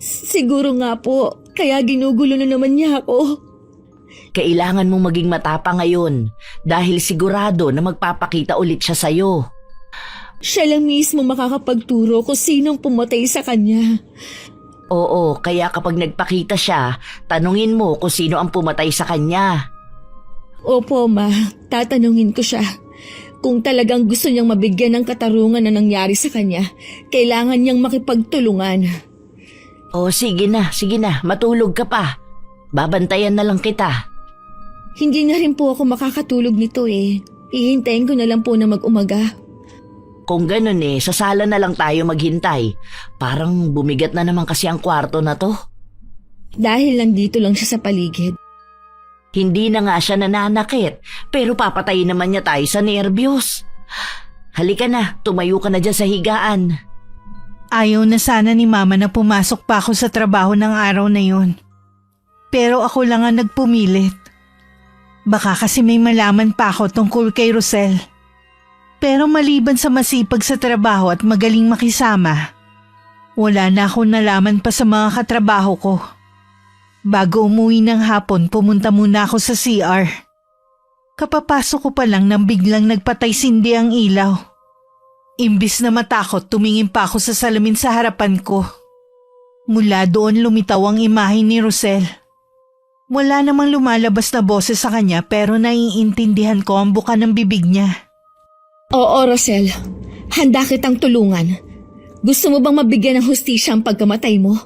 Siguro nga po, kaya ginugulo na naman niya ako. Kailangan mong maging matapang ngayon dahil sigurado na magpapakita ulit siya sa'yo. Siya lang mismo makakapagturo kung sinong pumatay sa kanya. Oo, kaya kapag nagpakita siya, tanungin mo kung sino ang pumatay sa kanya. Opo, ma. Tatanungin ko siya. Kung talagang gusto niyang mabigyan ng katarungan na nangyari sa kanya, kailangan niyang makipagtulungan. Sige na, matulog ka pa. Babantayan na lang kita. Hindi na rin po ako makakatulog nito eh. Hihintayin ko na lang po na mag-umaga. Kung ganun sa sala na lang tayo maghintay. Parang bumigat na naman kasi ang kwarto na to. Dahil lang dito lang siya sa paligid. Hindi na nga siya nananakit, pero papatayin naman niya tayo sa nerbiyos. Halika na, tumayo ka na dyan sa higaan. Ayaw na sana ni Mama na pumasok pa ako sa trabaho ng araw na yun. Pero ako lang ang nagpumilit. Baka kasi may malaman pa ako tungkol kay Rosel. Pero maliban sa masipag sa trabaho at magaling makisama, wala na akong nalaman pa sa mga katrabaho ko. Bago umuwi ng hapon, pumunta muna ako sa CR. Kapapasok ko pa lang nang biglang nagpatay sindi ang ilaw. Imbis na matakot, tumingin pa ako sa salamin sa harapan ko. Mula doon lumitaw ang imahe ni Rosel. Wala namang lumalabas na boses sa kanya pero naiintindihan ko ang buka ng bibig niya. Oo, Rosel. Handa kitang tulungan. Gusto mo bang mabigyan ng hustisya ang pagkamatay mo?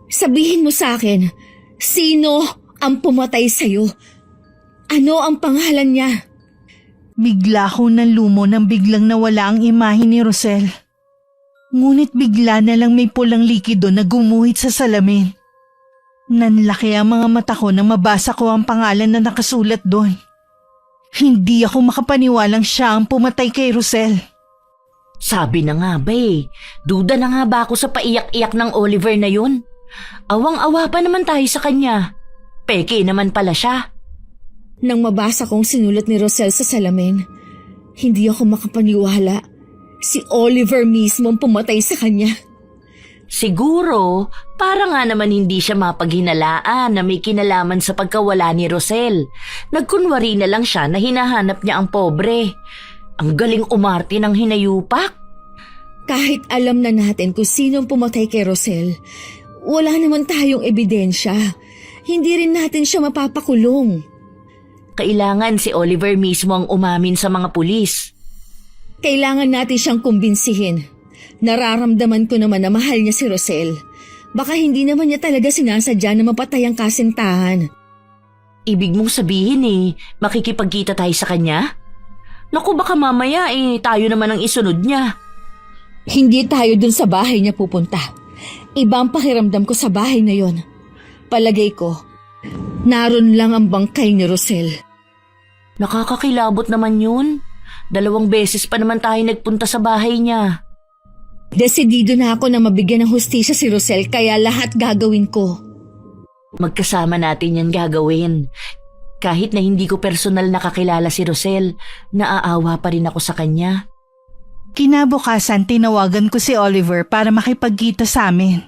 Sabihin mo sa akin, sino ang pumatay sa'yo? Ano ang pangalan niya? Bigla ko nalumo nang biglang nawala ang imahe ni Rosel. Ngunit bigla na lang may pulang likido na gumuhit sa salamin. Nanlaki ang mga mata ko nang mabasa ko ang pangalan na nakasulat doon. Hindi ako makapaniwalang siya ang pumatay kay Rosel. Sabi na nga ba eh, duda na nga ba ako sa paiyak-iyak ng Oliver na yun? Awang-awa pa naman tayo sa kanya. Peke naman pala siya. Nang mabasa kong sinulat ni Rosel sa salamin, hindi ako makapaniwala. Si Oliver mismo ang pumatay sa kanya. Siguro, para nga naman hindi siya mapaghinalaan na may kinalaman sa pagkawala ni Rosel. Nagkunwari na lang siya na hinahanap niya ang pobre. Ang galing umarte ng hinayupak. Kahit alam na natin kung sino ang pumatay kay Rosel, wala naman tayong ebidensya. Hindi rin natin siya mapapakulong. Kailangan si Oliver mismo ang umamin sa mga pulis. Kailangan natin siyang kumbinsihin. Nararamdaman ko naman na mahal niya si Rosel. Baka hindi naman niya talaga sinasadya na mapatay ang kasintahan. Ibig mong sabihin makikipagkita tayo sa kanya? Naku, baka mamaya tayo naman ang isunod niya. Hindi tayo dun sa bahay niya pupunta. Iba ang pakiramdam ko sa bahay na yon. Palagay ko, naroon lang ang bangkay ni Rosel. Nakakakilabot naman yun. 2 beses pa naman tayo nagpunta sa bahay niya. Desidido na ako na mabigyan ng hustisya si Rosel kaya lahat gagawin ko. Magkasama natin yan gagawin. Kahit na hindi ko personal nakakilala si Rosel, naaawa pa rin ako sa kanya. Kinabukasan tinawagan ko si Oliver para makipagkita sa amin.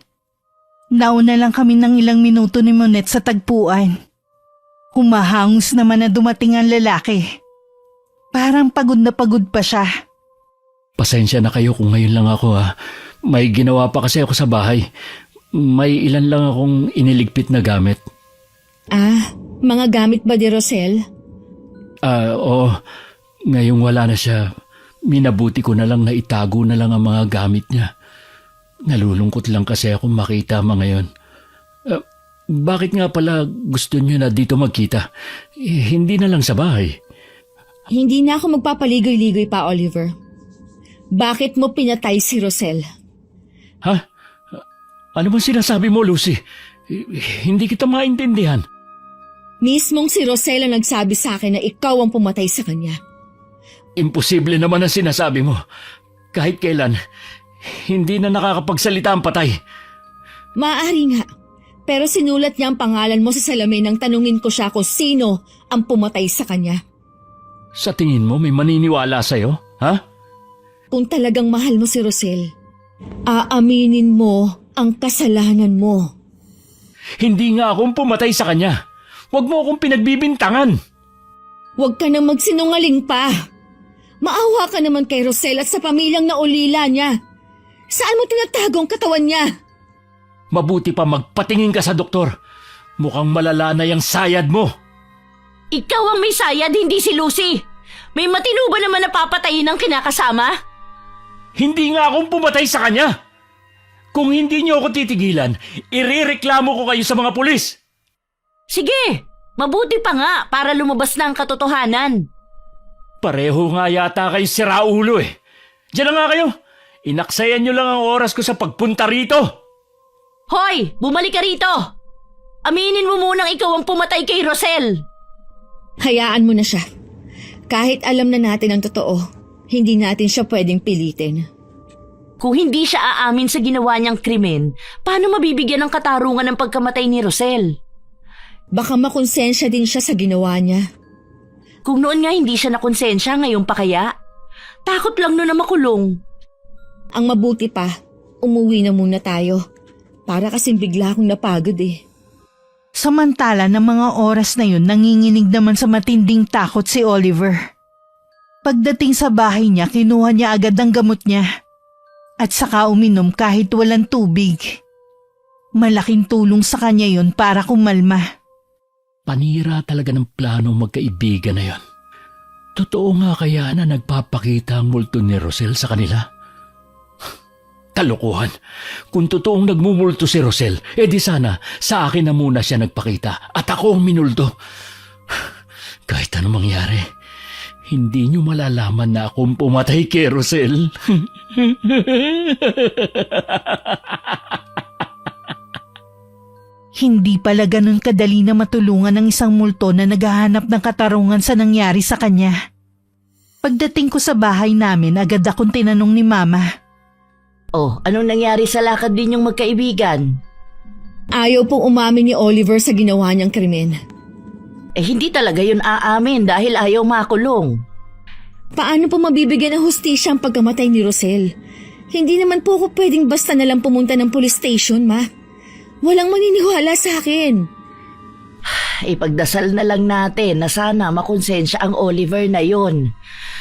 Nauna lang kami ng ilang minuto ni Monet sa tagpuan. Humahangos naman na dumating ang lalaki. Parang pagod na pagod pa siya. Pasensya na kayo kung ngayon lang ako ha. May ginawa pa kasi ako sa bahay. May ilan lang akong iniligpit na gamit. Mga gamit ba ni Rosel? Oo. Ngayong wala na siya, minabuti ko na lang na itago na lang ang mga gamit niya. Nalulungkot lang kasi ako makita mga ngayon. Bakit nga pala gusto niyo na dito magkita? Hindi na lang sa bahay. Hindi na ako magpapaligoy-ligoy pa, Oliver. Bakit mo pinatay si Rosel? Ha? Ano bang sinasabi mo, Lucy? Hindi kita maintindihan. Mismong si Rosel ang nagsabi sa akin na ikaw ang pumatay sa kanya. Imposible naman ang sinasabi mo. Kahit kailan, hindi na nakakapagsalita ang patay. Maaari nga. Pero sinulat niya ang pangalan mo sa salamin nang tanungin ko siya kung sino ang pumatay sa kanya. Sa tingin mo may maniniwala sa'yo? Ha? Kung talagang mahal mo si Rosel, aaminin mo ang kasalanan mo. Hindi nga akong pumatay sa kanya. Huwag mo akong pinagbibintangan. Huwag ka nang magsinungaling pa. Maawa ka naman kay Rosel at sa pamilyang naulila niya. Saan mo tinatago ang katawan niya? Mabuti pa magpatingin ka sa doktor. Mukhang malala na yung sayad mo. Ikaw ang may sayad, hindi si Lucy. May matino ba naman na papatayin ang kinakasama? Hindi nga akong pumatay sa kanya. Kung hindi niyo ako titigilan, irereklamo ko kayo sa mga pulis. Sige, mabuti pa nga para lumabas na ang katotohanan. Pareho nga yata kayo siraulo eh. Diyan na nga kayo. Inaksayan niyo lang ang oras ko sa pagpunta rito. Hoy, bumalik ka rito! Aminin mo munang ikaw ang pumatay kay Rosel. Hayaan mo na siya. Kahit alam na natin ang totoo, hindi natin siya pwedeng pilitin. Kung hindi siya aamin sa ginawa niyang krimen, paano mabibigyan ng katarungan ng pagkamatay ni Rosel? Baka makonsensya din siya sa ginawa niya. Kung noon nga hindi siya nakonsensya, ngayon pa kaya? Takot lang noon na makulong. Ang mabuti pa, umuwi na muna tayo. Para kasing bigla akong napagod eh. Samantala ng mga oras na yun nanginginig naman sa matinding takot si Oliver. Pagdating sa bahay niya, kinuha niya agad ang gamot niya. At saka uminom kahit walang tubig. Malaking tulong sa kanya yon para kumalma. Panira talaga ng plano magkaibigan na yon. Totoo nga kaya na nagpapakita ang multo ni Rosel sa kanila? Kalokohan. Kung totoong nagmumulto si Rosel, edi sana sa akin na muna siya nagpakita at ako ang minulto. Kahit ano mangyari, hindi niyo malalaman na akong pumatay kay Rosel. Hindi pala ganun kadali na matulungan ng isang multo na naghahanap ng katarungan sa nangyari sa kanya. Pagdating ko sa bahay namin, agad akong tinanong ni Mama. Oh, anong nangyari sa lakad ninyong magkaibigan? Ayaw pong umamin ni Oliver sa ginawa niyang krimen. Hindi talaga yun aamin dahil ayaw makulong. Paano po mabibigyan ng hustisya ang pagkamatay ni Rosel? Hindi naman po ako pwedeng basta na lang pumunta ng police station, Ma. Walang maniniwala sa akin. Ipagdasal na lang natin na sana makonsensya ang Oliver na yon.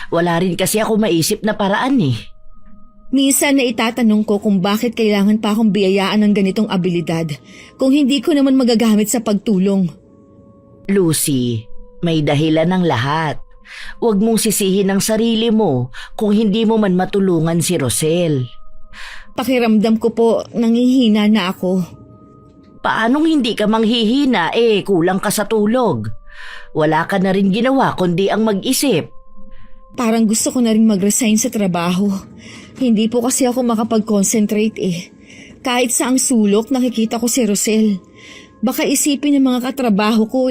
Wala rin kasi ako maisip na paraan eh. Minsan na itatanong ko kung bakit kailangan pa akong biyayaan ng ganitong abilidad kung hindi ko naman magagamit sa pagtulong. Lucy, may dahilan ng lahat. Huwag mong sisihin ang sarili mo kung hindi mo man matulungan si Rosel. Pakiramdam ko po nangihina na ako. Paanong hindi ka manghihina kulang ka sa tulog? Wala ka na rin ginawa kundi ang mag-isip. Parang gusto ko na rin mag-resign sa trabaho. Hindi po kasi ako makapag-concentrate Kahit sa ang sulok nakikita ko si Rosel. Baka isipin ng mga katrabaho ko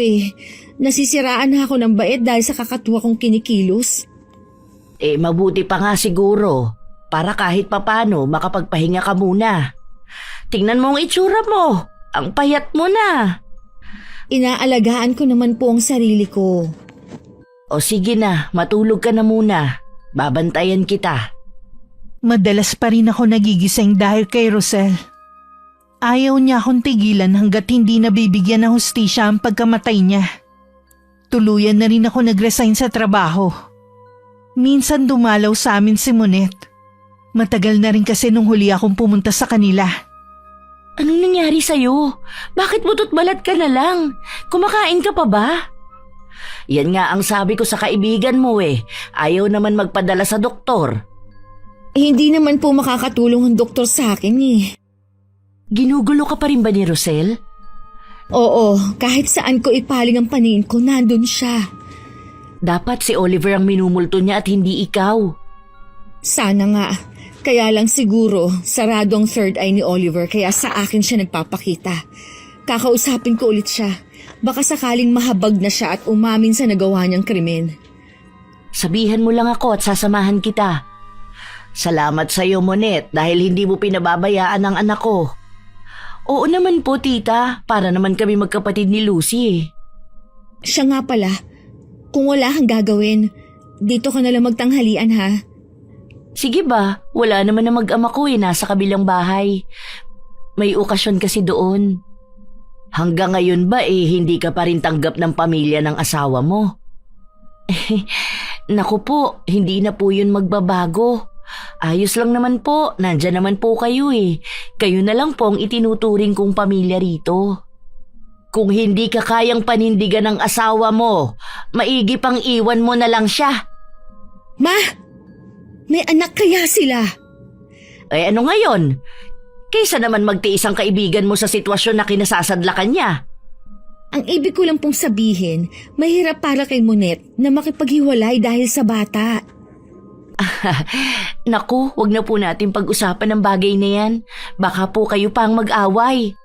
nasisiraan na ako ng bait dahil sa kakatuwa kong kinikilos. Mabuti pa nga siguro para kahit papano makapagpahinga ka muna. Tingnan mo ang itsura mo. Ang payat mo na. Inaalagaan ko naman po ang sarili ko. O sige na, matulog ka na muna. Babantayan kita. Madalas pa rin ako nagigising dahil kay Rosel. Ayaw niya akong tigilan hanggat hindi nabibigyan ng hustisya ang pagkamatay niya. Tuluyan na rin ako nag-resign sa trabaho. Minsan dumalaw sa amin si Monet. Matagal na rin kasi nung huli akong pumunta sa kanila. Anong nangyari sa'yo? Bakit butot balat ka na lang? Kumakain ka pa ba? Yan nga ang sabi ko sa kaibigan mo Ayaw naman magpadala sa doktor. Hindi naman po makakatulong ang doktor sa akin Ginugulo ka pa rin ba ni Rosel? Oo, kahit saan ko ipaling ang paningin ko, nandun siya. Dapat si Oliver ang minumulto niya at hindi ikaw. Sana nga. Kaya lang siguro, sarado ang third eye ni Oliver kaya sa akin siya nagpapakita. Kakausapin ko ulit siya. Baka sakaling mahabag na siya at umamin sa nagawa niyang krimen. Sabihan mo lang ako at sasamahan kita. Salamat sa iyo, Monet, dahil hindi mo pinababayaan ang anak ko. Oo naman po, tita. Para naman kami magkapatid ni Lucy. Siya nga pala. Kung wala kang gagawin, dito ka nalang magtanghalian ha. Sige ba? Wala naman na mag-ama ko nasa kabilang bahay. May okasyon kasi doon. Hanggang ngayon ba hindi ka pa rin tanggap ng pamilya ng asawa mo? Naku po, hindi na po yun magbabago. Ayos lang naman po, nandyan naman po kayo Kayo na lang po ang itinuturing kong pamilya rito. Kung hindi ka kayang panindigan ng asawa mo, maigi pang iwan mo na lang siya. Ma! May anak kaya sila? Ano ngayon? Kaysa naman magtiis ang kaibigan mo sa sitwasyon na kinasasadlakan niya. Ang ibig ko lang pong sabihin, mahirap para kay Monet na makipaghiwalay dahil sa bata. Naku, wag na po natin pag-usapan ng bagay na yan. Baka po kayo pang mag-away.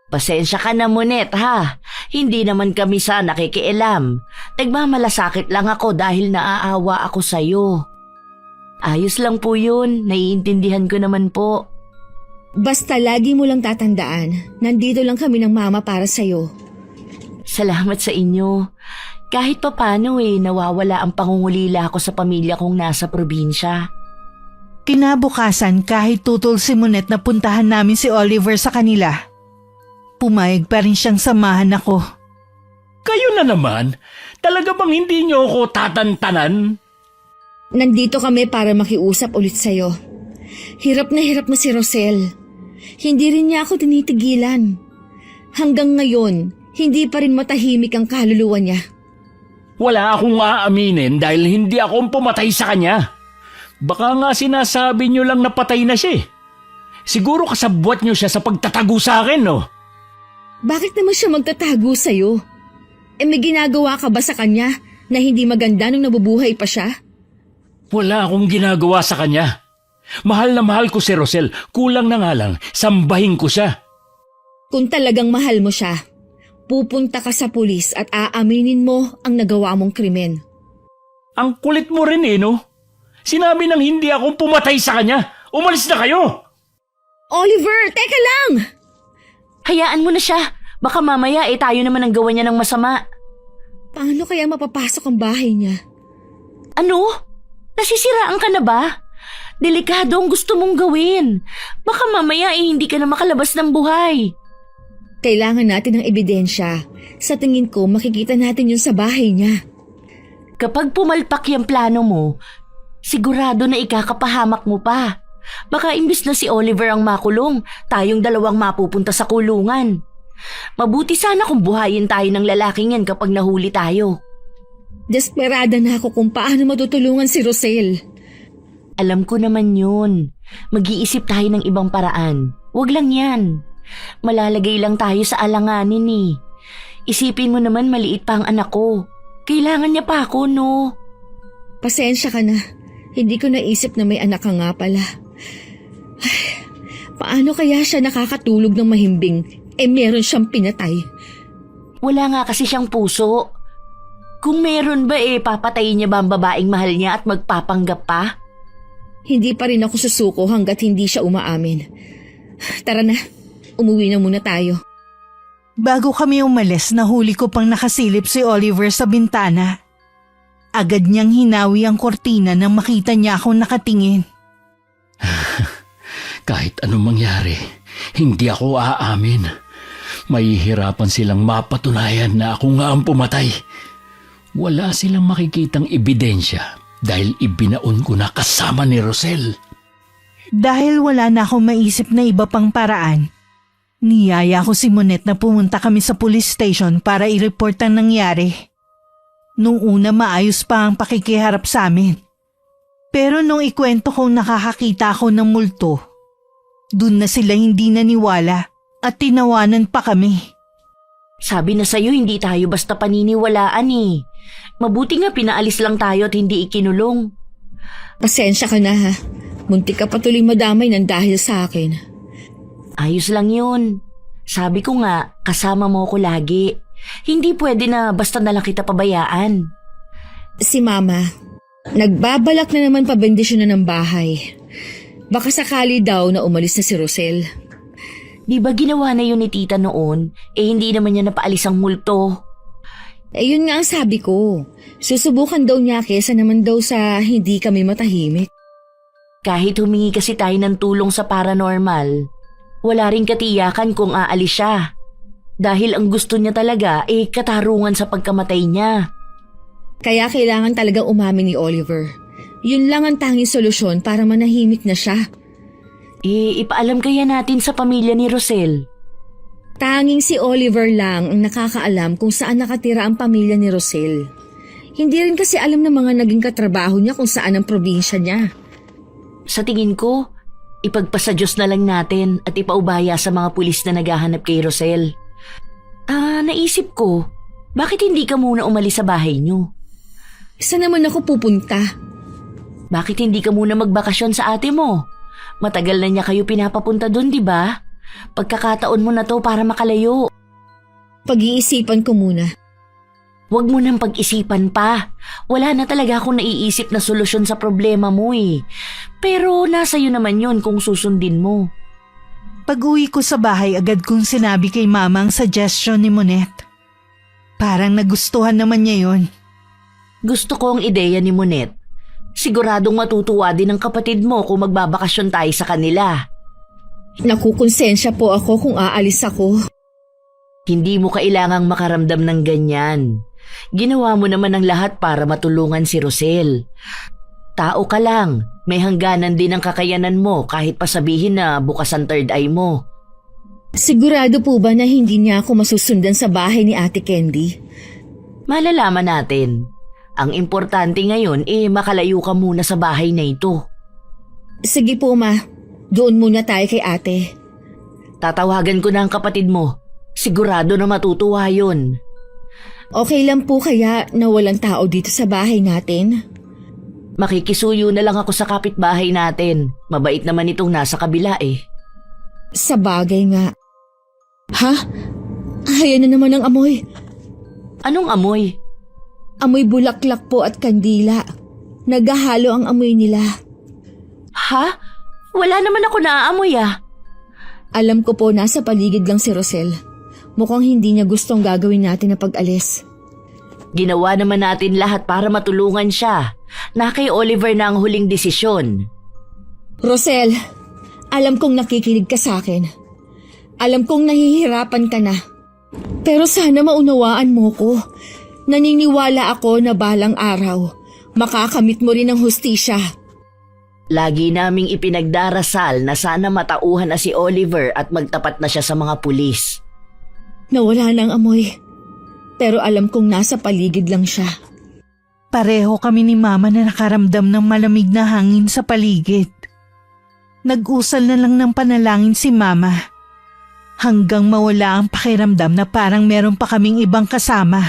Pasensya ka na, Monet, ha? Hindi naman kami sa nakikialam. Nagmamalasakit lang ako dahil naaawa ako sa'yo. Ayos lang po yun. Naiintindihan ko naman po. Basta lagi mo lang tatandaan, nandito lang kami ng mama para sa'yo. Salamat sa inyo. Kahit papano nawawala ang pangungulila ko sa pamilya kong nasa probinsya. Kinabukasan kahit tutol si Monet na puntahan namin si Oliver sa kanila. Pumayag pa rin siyang samahan ako. Kayo na naman? Talaga bang hindi niyo ako tatantanan? Nandito kami para makiusap ulit sa'yo. Hirap na si Rosel. Hindi rin niya ako tinitigilan. Hanggang ngayon, hindi pa rin matahimik ang kaluluwa niya. Wala akong aaminin dahil hindi ako ang pumatay sa kanya. Baka nga sinasabi niyo lang na patay na siya eh. Siguro kasabwat niyo siya sa pagtatago sa akin, no? Bakit naman siya magtatago sa'yo? May ginagawa ka ba sa kanya na hindi maganda nung nabubuhay pa siya? Wala akong ginagawa sa kanya. Mahal na mahal ko si Rosel. Kulang na nga lang, sambahin ko siya. Kung talagang mahal mo siya, pupunta ka sa pulis at aaminin mo ang nagawa mong krimen. Ang kulit mo rin eh, no? Sinabi nang hindi akong pumatay sa kanya. Umalis na kayo! Oliver, teka lang! Hayaan mo na siya. Baka mamaya tayo naman ang gawa niya ng masama. Paano kaya mapapasok ang bahay niya? Ano? Nasisiraan ka na ba? Delikado ang gusto mong gawin. Baka mamaya hindi ka na makalabas ng buhay. Kailangan natin ng ebidensya. Sa tingin ko, makikita natin yun sa bahay niya. Kapag pumalpak yung plano mo, sigurado na ikakapahamak mo pa. Baka imbis na si Oliver ang makulong, tayong dalawang mapupunta sa kulungan. Mabuti sana kung buhayin tayo ng lalaking yan kapag nahuli tayo. Desperada na ako kung paano matutulungan si Rosel. Alam ko naman yun. Mag-iisip tayo ng ibang paraan. Huwag lang yan. Malalagay lang tayo sa alanganin eh. Isipin mo naman maliit pa ang anak ko. Kailangan niya pa ako, no? Pasensya ka na. Hindi ko naisip na may anak ka nga pala. Ay, paano kaya siya nakakatulog ng mahimbing? Meron siyang pinatay. Wala nga kasi siyang puso. Kung meron ba papatayin niya ba ang babaeng mahal niya at magpapanggap pa? Hindi pa rin ako susuko hanggat hindi siya umaamin. Tara na, umuwi na muna tayo. Bago kami umalis, nahuli ko pang nakasilip si Oliver sa bintana. Agad niyang hinawi ang kortina nang makita niya akong nakatingin. Kahit anong mangyari, hindi ako aamin. Mahihirapan silang mapatunayan na ako nga ang pumatay. Wala silang makikitang ebidensya dahil ibinaon ko na kasama ni Rosel. Dahil wala na akong maisip na iba pang paraan, niyaya ko si Monette na pumunta kami sa police station para i-report ang nangyari. Nung una maayos pa ang pakikiharap sa amin. Pero nung ikwento kong nakakakita ako ng multo, dun na sila hindi naniwala at tinawanan pa kami. Sabi na sa'yo hindi tayo basta paniniwalaan eh. Mabuti nga pinaalis lang tayo at hindi ikinulong. Pasensya ka na ha. Muntik ka patuloy madamay ng dahil sa akin. Ayos lang yun. Sabi ko nga, kasama mo ko lagi. Hindi pwede na basta nalang kita pabayaan. Si Mama, nagbabalak na naman pabendisyon na ng bahay. Baka sakali daw na umalis na si Rosel. Di ba ginawa na yun ni tita noon? Hindi naman niya napaalis ang multo. Yun nga ang sabi ko. Susubukan daw niya kesa naman daw sa hindi kami matahimik. Kahit humingi kasi tayo ng tulong sa paranormal, wala ring katiyakan kung aalis siya. Dahil ang gusto niya talaga katarungan sa pagkamatay niya. Kaya kailangan talaga umamin ni Oliver. Yun lang ang tanging solusyon para manahimik na siya. Ipaalam kaya natin sa pamilya ni Rosel. Tanging si Oliver lang ang nakakaalam kung saan nakatira ang pamilya ni Rosel. Hindi rin kasi alam ng mga naging katrabaho niya kung saan ang probinsya niya. Sa tingin ko, ipagpasa Diyos na lang natin at ipaubaya sa mga pulis na naghahanap kay Rosel. Naisip ko, bakit hindi ka muna umalis sa bahay niyo? Saan naman ako pupunta? Bakit hindi ka muna magbakasyon sa ate mo? Matagal na niya kayo pinapapunta doon, di ba? Pagkakataon mo na to para makalayo. Pag-iisipan ko muna. Huwag mo nang pag-isipan pa. Wala na talaga akong naiisip na solusyon sa problema mo eh. Pero nasa iyo naman yon kung susundin mo. Pag-uwi ko sa bahay, agad kong sinabi kay Mama ang suggestion ni Monette. Parang nagustuhan naman niya yon. Gusto ko ang ideya ni Monette. Siguradong matutuwa din ang kapatid mo kung magbabakasyon tayo sa kanila. Nakukonsensya po ako kung aalis ako. Hindi mo kailangang makaramdam ng ganyan. Ginawa mo naman ang lahat para matulungan si Rosel. Tao ka lang. May hangganan din ang kakayanan mo kahit pa sabihin na bukas ang third eye mo. Sigurado po ba na hindi niya ako masusundan sa bahay ni Ate Candy? Malalaman natin. Ang importante ngayon makalayo ka muna sa bahay na ito. Sige po ma, doon muna tayo kay ate. Tatawagan ko na ang kapatid mo. Sigurado na matutuwa yun. Okay lang po kaya na walang tao dito sa bahay natin? Makikisuyo na lang ako sa kapitbahay natin. Mabait naman itong nasa kabila eh. Sa bagay nga. Ha? Ayan na naman ang amoy. Anong amoy? Amoy bulaklak po at kandila. Naghahalo ang amoy nila. Ha? Wala naman ako naaamoy ah. Alam ko po nasa paligid lang si Rosel. Mukhang hindi niya gustong gagawin natin na pag-alis. Ginawa naman natin lahat para matulungan siya. Na kay Oliver na ang huling desisyon. Rosel, alam kong nakikinig ka sa akin. Alam kong nahihirapan ka na. Pero sana maunawaan mo ko. Naniniwala ako na balang araw, makakamit mo rin ang hustisya. Lagi naming ipinagdarasal na sana matauhan na si Oliver at magtapat na siya sa mga pulis. Nawala ng amoy. Pero alam kong nasa paligid lang siya. Pareho kami ni Mama na nakaramdam ng malamig na hangin sa paligid. Nag-usal na lang ng panalangin si Mama. Hanggang mawala ang pakiramdam na parang meron pa kaming ibang kasama.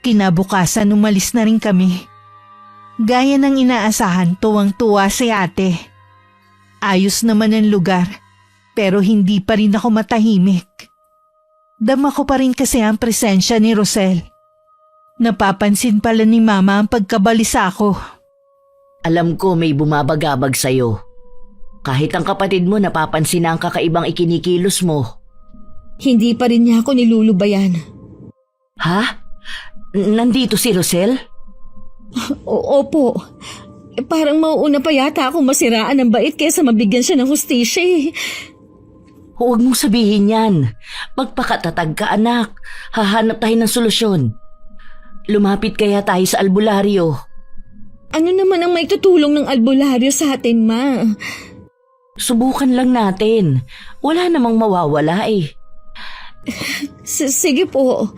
Kinabukasan umalis na rin kami. Gaya ng inaasahan, tuwang-tuwa si ate. Ayos naman ang lugar, pero hindi pa rin ako matahimik. Dama ko pa rin kasi ang presensya ni Rosel. Napapansin pala ni Mama ang pagkabalisa ko. Alam ko may bumabagabag sa'yo. Kahit ang kapatid mo napapansin na ang kakaibang ikinikilos mo. Hindi pa rin niya ako nilulubayan. Ha? Nandito si Rosel? Opo. Parang mauuna pa yata akong masiraan ng bait kaysa mabigyan siya ng hustisya eh. Huwag mong sabihin yan. Magpakatatag ka anak. Hahanap tayo ng solusyon. Lumapit kaya tayo sa albularyo. Ano naman ang may tutulong ng albularyo sa atin, ma? Subukan lang natin. Wala namang mawawala eh. Sige po.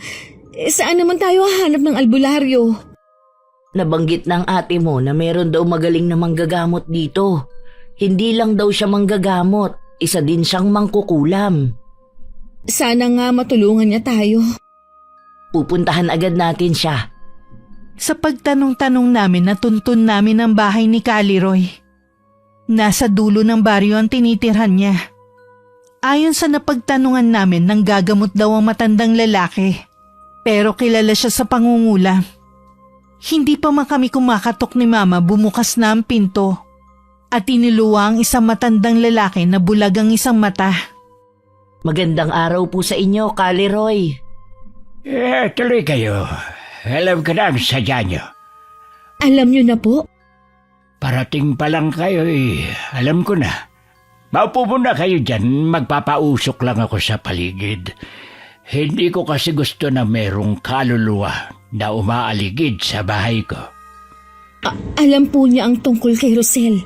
Saan naman tayo hahanap ng albularyo? Nabanggit ng ate mo na meron daw magaling na manggagamot dito. Hindi lang daw siya manggagamot. Isa din siyang mangkukulam. Sana nga matulungan niya tayo. Pupuntahan agad natin siya. Sa pagtanong-tanong namin natuntun namin ang bahay ni Caliroy. Nasa dulo ng baryo ang tinitirhan niya. Ayon sa napagtanungan namin, nanggagamot daw ang matandang lalaki. Pero kilala siya sa pangungula. Hindi pa man kami kumakatok ni Mama, bumukas na ang pinto. At iniluwa ang isang matandang lalaki na bulag ang isang mata. Magandang araw po sa inyo, Caliroy. Tuloy kayo. Alam ko na ang sadya nyo. Alam niyo na po? Parating pa lang kayo alam ko na. Maupo muna kayo dyan, magpapausok lang ako sa paligid. Hindi ko kasi gusto na merong kaluluwa na umaaligid sa bahay ko. Alam po niya ang tungkol kay Rosel.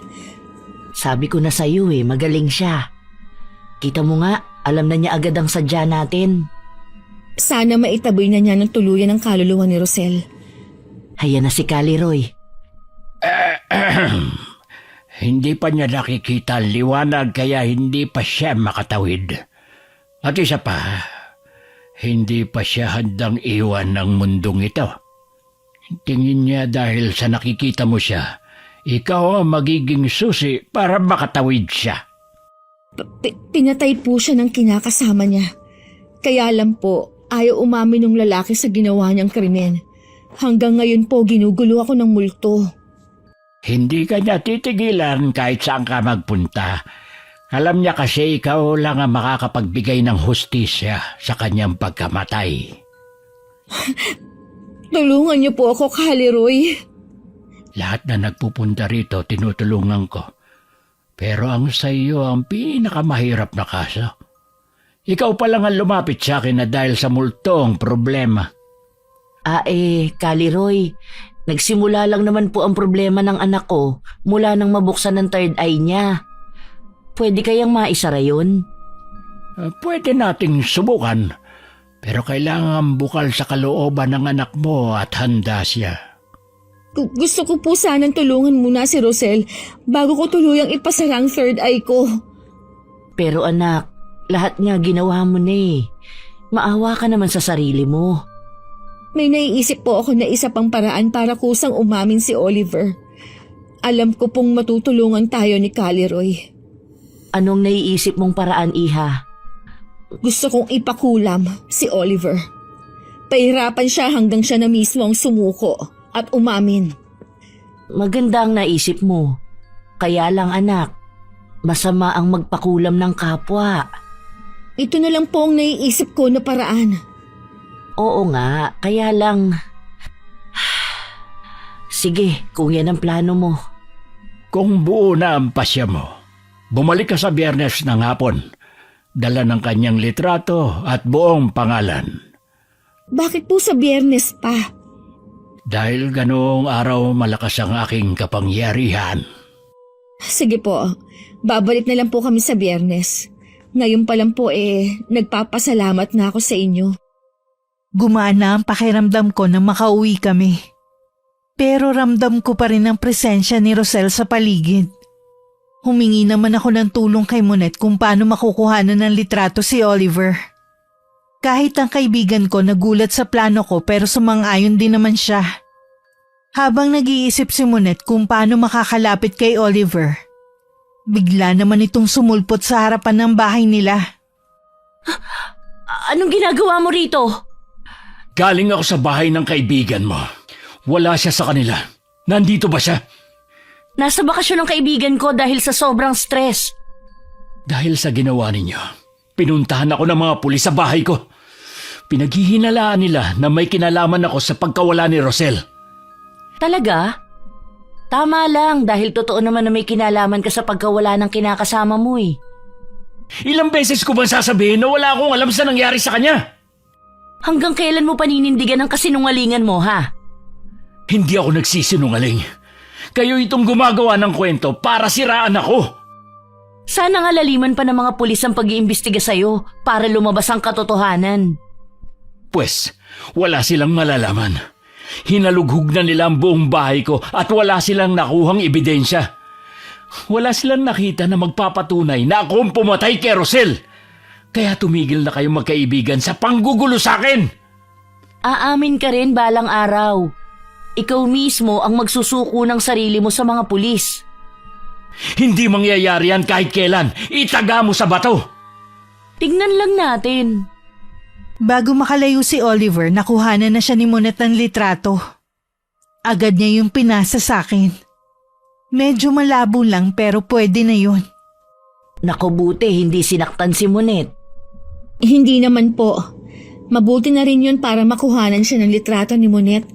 Sabi ko na sa'yo magaling siya. Kita mo nga, alam na niya agad ang sadya natin. Sana maitaboy na niya ng tuluyan ang kaluluwa ni Rosel. Haya na si Caliroy. Hindi pa niya nakikita ang liwanag kaya hindi pa siya makatawid. At isa pa, hindi pa siya handang iwan ng mundong ito. Tingin niya dahil sa nakikita mo siya, ikaw ang magiging susi para makatawid siya. Pinatay po siya ng kinakasama niya. Kaya lang po, ayaw umamin ng lalaki sa ginawa niyang krimen. Hanggang ngayon po ginugulo ako ng multo. Hindi ka niya titigilan kahit saan ka magpunta. Alam niya kasi ikaw lang ang makakapagbigay ng hustisya sa kanyang pagkamatay. Tulungan niyo po ako, Caliroy. Lahat na nagpupunta rito tinutulungan ko. Pero ang sa iyo ang pinakamahirap na kaso. Ikaw pa lang ang lumapit sa akin na dahil sa multong problema. Caliroy, Nagsimula lang naman po ang problema ng anak ko mula nang mabuksan ng third eye niya. Pwede kayang maisara yun? Pwede nating subukan, pero kailangan bukal sa kalooban ng anak mo at handa siya. Gusto ko po sanang tulungan muna si Rosel bago ko tuluyang ipasara ang third eye ko. Pero anak, lahat nga ginawa mo na eh. Maawa ka naman sa sarili mo. May naiisip po ako na isa pang paraan para kusang umamin si Oliver. Alam ko pong matutulungan tayo ni Caliroy. Anong naiisip mong paraan, Iha? Gusto kong ipakulam si Oliver. Pahirapan siya hanggang siya na mismo ang sumuko at umamin. Maganda ang naisip mo. Kaya lang anak, masama ang magpakulam ng kapwa. Ito na lang po ang naiisip ko na paraan. Oo nga, kaya lang... Sige, kung yan ang plano mo. Kung buo na ang pasya mo, bumalik ka sa Biyernes ng hapon. Dala ng kanyang litrato at buong pangalan. Bakit po sa Biyernes pa? Dahil ganoong araw malakas ang aking kapangyarihan. Sige po, babalik na lang po kami sa Biyernes. Ngayon pa lang po nagpapasalamat na ako sa inyo. Gumaan na ang pakiramdam ko na makauwi kami. Pero ramdam ko pa rin ang presensya ni Rosel sa paligid. Humingi naman ako ng tulong kay Monet kung paano makukuhanan ng litrato si Oliver. Kahit ang kaibigan ko nagulat sa plano ko pero sumang-ayon din naman siya. Habang nag-iisip si Monet kung paano makakalapit kay Oliver, bigla naman itong sumulpot sa harapan ng bahay nila. Anong ginagawa mo rito? Galing ako sa bahay ng kaibigan mo. Wala siya sa kanila. Nandito ba siya? Nasa bakasyon ng kaibigan ko dahil sa sobrang stress. Dahil sa ginawa ninyo, pinuntahan ako ng mga pulis sa bahay ko. Pinaghihinalaan nila na may kinalaman ako sa pagkawala ni Rosel. Talaga? Tama lang dahil totoo naman na may kinalaman ka sa pagkawala ng kinakasama mo eh. Ilang beses ko bang sasabihin na wala akong alam sa nangyari sa kanya? Hanggang kailan mo paninindigan ang kasinungalingan mo, ha? Hindi ako nagsisinungaling. Kayo itong gumagawa ng kwento para siraan ako. Sana nga laliman pa ng mga pulis ang pag-iimbestiga sa'yo para lumabas ang katotohanan. Pwes, wala silang malalaman. Hinalughog na nila ang buong bahay ko at wala silang nakuhang ebidensya. Wala silang nakita na magpapatunay na ako ang pumatay kay Rosel. Kaya tumigil na kayo magkaibigan sa panggugulo sa akin. Aamin ka rin balang araw. Ikaw mismo ang magsusuko ng sarili mo sa mga pulis. Hindi mangyayari yan kahit kailan. Itaga mo sa bato. Tignan lang natin. Bago makalayo si Oliver, nakuhanan na siya ni Monet ng litrato. Agad niya yung pinasa sa akin. Medyo malabo lang pero pwede na yun. Naku buti hindi sinaktan si Monet. Hindi naman po. Mabuti na rin yun para makuhanan siya ng litrato ni Monet.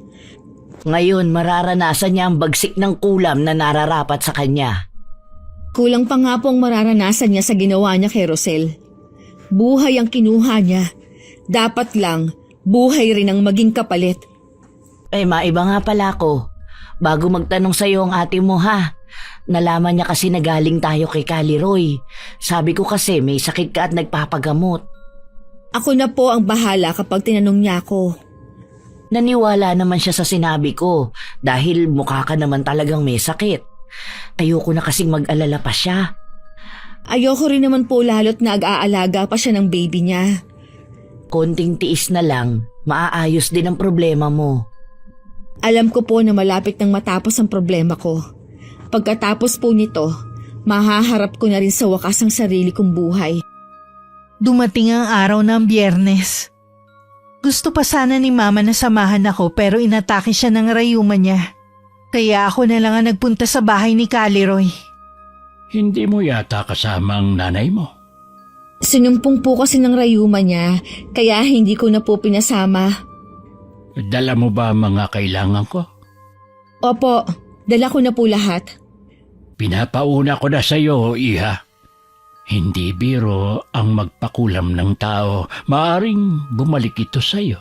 Ngayon mararanasan niya ang bagsik ng kulam na nararapat sa kanya. Kulang pa nga pong mararanasan niya sa ginawa niya kay Rosel. Buhay ang kinuha niya. Dapat lang, buhay rin ang maging kapalit. Maiba nga pala ko. Bago magtanong sa'yo ang ate mo ha. Nalaman niya kasi na galing tayo kay Caliroy. Sabi ko kasi may sakit ka at nagpapagamot. Ako na po ang bahala kapag tinanong niya ako. Naniwala naman siya sa sinabi ko dahil mukha ka naman talagang may sakit. Ayoko na kasing mag-alala pa siya. Ayoko rin naman po lalo't nag-aalaga pa siya ng baby niya. Konting tiis na lang, maaayos din ang problema mo. Alam ko po na malapit nang matapos ang problema ko. Pagkatapos po nito, mahaharap ko na rin sa wakas ang sarili kong buhay. Dumating ang araw ng Biyernes. Gusto pa sana ni Mama na samahan ako pero inatake siya ng rayuma niya. Kaya ako na lang ang nagpunta sa bahay ni Caliroy. Hindi mo yata kasama ang nanay mo. Sinumpong po kasi ng rayuma niya, kaya hindi ko na po pinasama. Dala mo ba ang mga kailangan ko? Opo, dala ko na po lahat. Pinapauna ko na sa iyo, Iha. Hindi biro ang magpakulam ng tao. Maaring bumalik ito sa iyo.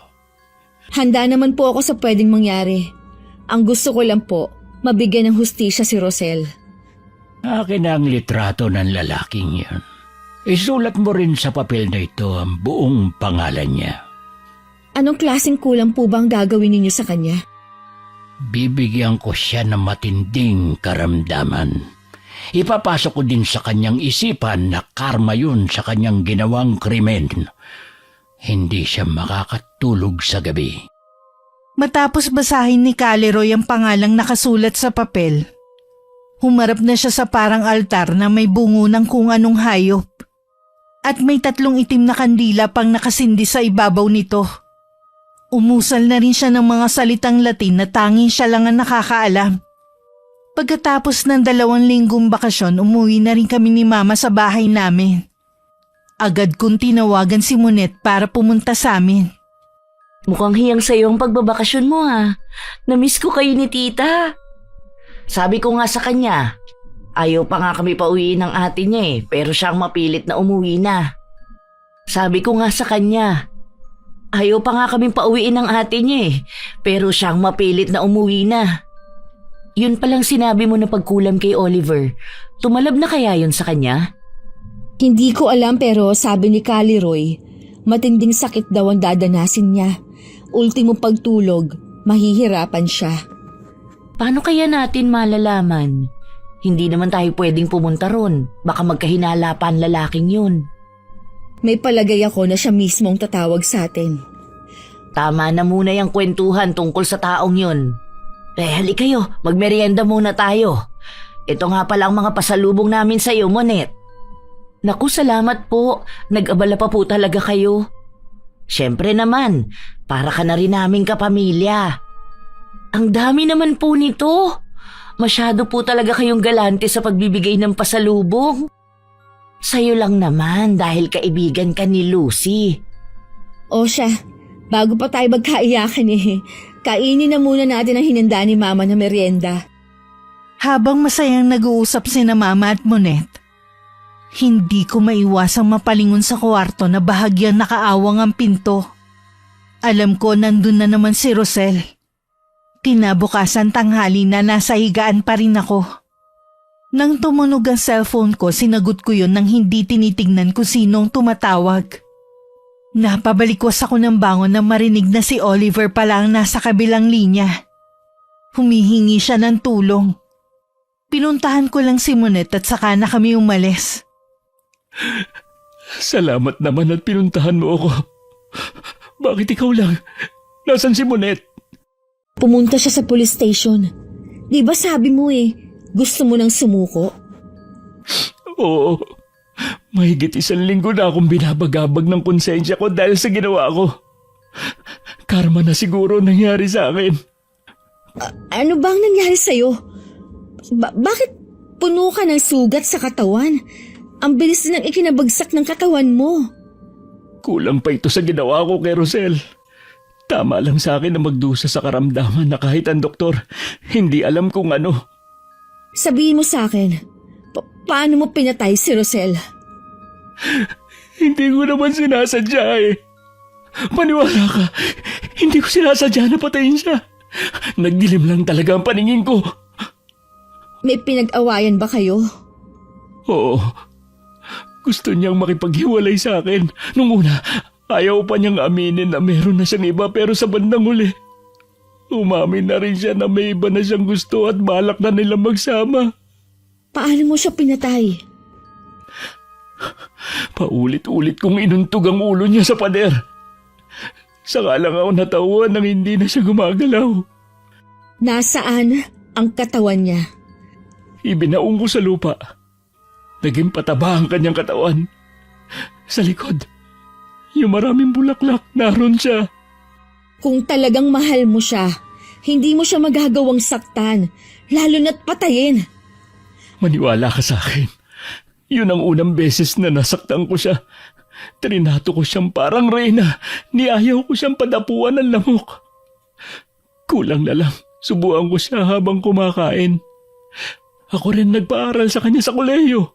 Handa naman po ako sa pwedeng mangyari. Ang gusto ko lang po, mabigyan ng hustisya si Rosel. Akin na ang litrato ng lalaking yan. Isulat mo rin sa papel na ito ang buong pangalan niya. Anong klaseng kulang po bang gagawin ninyo sa kanya? Bibigyan ko siya ng matinding karamdaman. Ipapasok ko din sa kanyang isipan na karma yun sa kanyang ginawang krimen. Hindi siya makakatulog sa gabi. Matapos basahin ni Caleroy ang pangalang nakasulat sa papel, humarap na siya sa parang altar na may bungo ng kung anong hayop. At may 3 itim na kandila pang nakasindi sa ibabaw nito. Umusal na rin siya ng mga salitang Latin na tanging siya lang ang nakakaalam. Pagkatapos ng 2 linggong bakasyon, umuwi na rin kami ni Mama sa bahay namin. Agad kong tinawagan si Monet para pumunta sa amin. Mukhang hiyang sa'yo ang pagbabakasyon mo ha. Namiss ko kayo ni tita. Sabi ko nga sa kanya, ayaw pa nga kami pauwiin ng ate niya pero siyang mapilit na umuwi na. Sabi ko nga sa kanya, ayaw pa nga kaming pauwiin ng ate niya pero siyang mapilit na umuwi na. Yun palang sinabi mo na pagkulam kay Oliver, tumalab na kaya yun sa kanya? Hindi ko alam pero sabi ni Caleroy, matinding sakit daw ang dadanasin niya. Ultimo pagtulog, mahihirapan siya. Paano kaya natin malalaman? Hindi naman tayo pwedeng pumunta ron. Baka magkahinala pa ang lalaking yun. May palagay ako na siya mismong tatawag sa atin. Tama na muna yung kwentuhan tungkol sa taong yun. Hali kayo, magmerienda muna tayo. Ito nga pala ang mga pasalubong namin sa iyo, Monet. Naku, salamat po. Nag-abala pa po talaga kayo. Siyempre naman, para ka na rin naming kapamilya. Ang dami naman po nito. Masyado po talaga kayong galante sa pagbibigay ng pasalubong. Sa'yo lang naman dahil kaibigan ka ni Lucy. O siya, bago pa tayo magkaiyakan kainin na muna natin ang hinanda ni Mama na merienda. Habang masayang nag-uusap sina Mama at Monet, hindi ko maiwasang mapalingon sa kwarto na bahagyang nakaawang ang pinto. Alam ko nandun na naman si Rosel. Kinabukasan tanghali na nasa higaan pa rin ako. Nang tumunog ang cellphone ko, sinagot ko yun nang hindi tinitignan kung sinong tumatawag. Napabalikwas ako ng bangon nang marinig na si Oliver pala ang nasa kabilang linya. Humihingi siya ng tulong. Pinuntahan ko lang si Monet at saka na kami umalis. Salamat naman at pinuntahan mo ako. Bakit ikaw lang? Nasaan si Monet? Pumunta siya sa police station. Di ba sabi mo gusto mo nang sumuko? Oo. Mahigit 1 linggo na akong binabagabag ng konsensya ko dahil sa ginawa ko. Karma na siguro nangyari sa akin. Ano bang nangyari sa'yo? Bakit puno ka ng sugat sa katawan? Ang bilis ng ikinabagsak ng katawan mo. Kulang pa ito sa ginawa ko kay Rosel. Tama lang sa akin na magdusa sa karamdaman na kahit ang doktor, hindi alam kung ano. Sabihin mo sa akin, paano mo pinatay si Rosel? Hindi ko naman sinasadya Paniwala ka, hindi ko sinasadya na patayin siya. Nagdilim lang talaga ang paningin ko. May pinag-awayan ba kayo? Oo. Gusto niyang makipaghiwalay sa akin. Nung una, ayaw pa niyang aminin na meron na siyang iba pero sa bandang huli, umamin na rin siya na may iba na siyang gusto at balak na nilang magsama. Paano mo siya pinatay? Paulit-ulit kong inuntog ang ulo niya sa pader. Saka lang ako natauhan nang hindi na siya gumagalaw. Nasaan ang katawan niya? Ibinaong ko sa lupa. Naging pataba ang kanyang katawan. Sa likod, yung maraming bulaklak, naroon siya. Kung talagang mahal mo siya, hindi mo siya magagawang saktan, lalo na't patayin. Maniwala ka sa akin. Yun ang unang beses na nasaktan ko siya. Trinato ko siyang parang reyna. Niayaw ko siyang padapuan ng lamok. Kulang na lang, subuan ko siya habang kumakain. Ako rin nagpaaral sa kanya sa kolehiyo.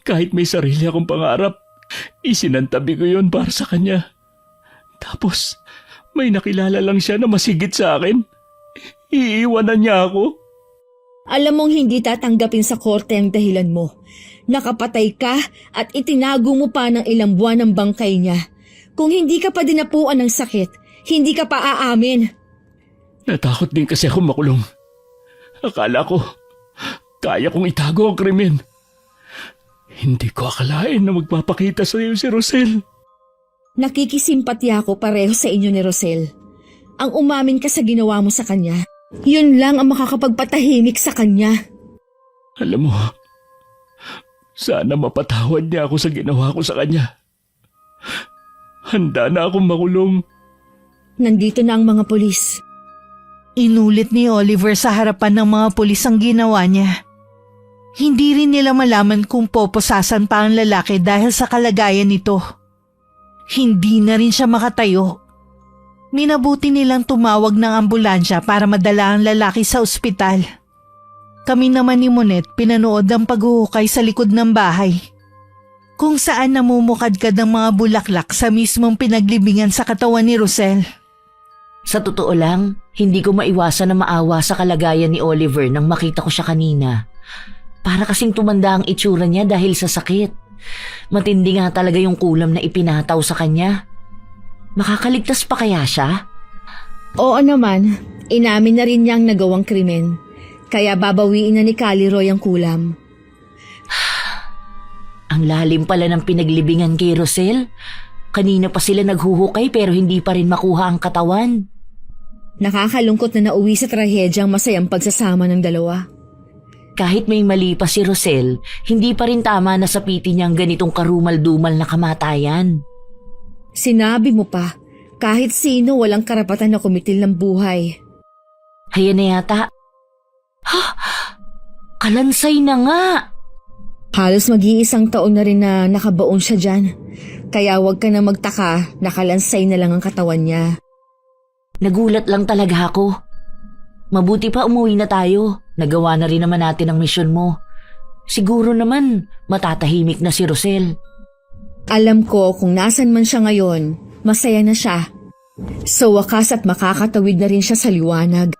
Kahit may sarili akong pangarap, isinantabi ko yun para sa kanya. Tapos, may nakilala lang siya na masigit sa akin. Iiwanan niya ako? Alam mong hindi tatanggapin sa korte ang dahilan mo. Nakapatay ka at itinago mo pa ng ilang buwan ang bangkay niya. Kung hindi ka pa dinapuan ng sakit, hindi ka pa aamin. Natakot din kasi ako makulong. Akala ko, kaya kong itago ang krimen. Hindi ko akalain na magpapakita sa iyo si Rosel. Nakikisimpatya ako pareho sa inyo ni Rosel. Ang umamin ka sa ginawa mo sa kanya, yun lang ang makakapagpatahimik sa kanya. Alam mo, sana mapatawad niya ako sa ginawa ko sa kanya. Handa na akong makulong. Nandito na ang mga pulis. Inulit ni Oliver sa harapan ng mga pulis ang ginawa niya. Hindi rin nila malaman kung poposasan pa ang lalaki dahil sa kalagayan nito. Hindi na rin siya makatayo. Minabuti nilang tumawag ng ambulansya para madala ang lalaki sa ospital. Kami naman ni Monet pinanood ang paghuhukay sa likod ng bahay. Kung saan namumukadkad ang mga bulaklak sa mismong pinaglibingan sa katawan ni Rosel. Sa totoo lang, hindi ko maiwasan na maawa sa kalagayan ni Oliver nang makita ko siya kanina. Para kasing tumanda ang itsura niya dahil sa sakit. Matindi nga talaga yung kulam na ipinataw sa kanya. Makakaligtas pa kaya siya? Oo naman, inamin na rin niyang nagawang krimen. Kaya babawiin na ni Caliroy ang kulam. Ang lalim pala ng pinaglibingan kay Rosel. Kanina pa sila naghuhukay pero hindi pa rin makuha ang katawan. Nakakalungkot na nauwi sa trahedyang masayang pagsasama ng dalawa. Kahit may mali pa si Rosel, hindi pa rin tama na sapitin niya ang ganitong karumal-dumal na kamatayan. Sinabi mo pa, kahit sino walang karapatan na kumitil ng buhay. Haya na yata. Ha? Kalansay na nga! Halos mag-iisang taon na rin na nakabaon siya dyan. Kaya huwag ka na magtaka, nakalansay na lang ang katawan niya. Nagulat lang talaga ako. Mabuti pa umuwi na tayo. Nagawa na rin naman natin ang misyon mo. Siguro naman matatahimik na si Rosel. Alam ko kung nasan man siya ngayon, masaya na siya. Sa wakas at makakatawid na rin siya sa liwanag.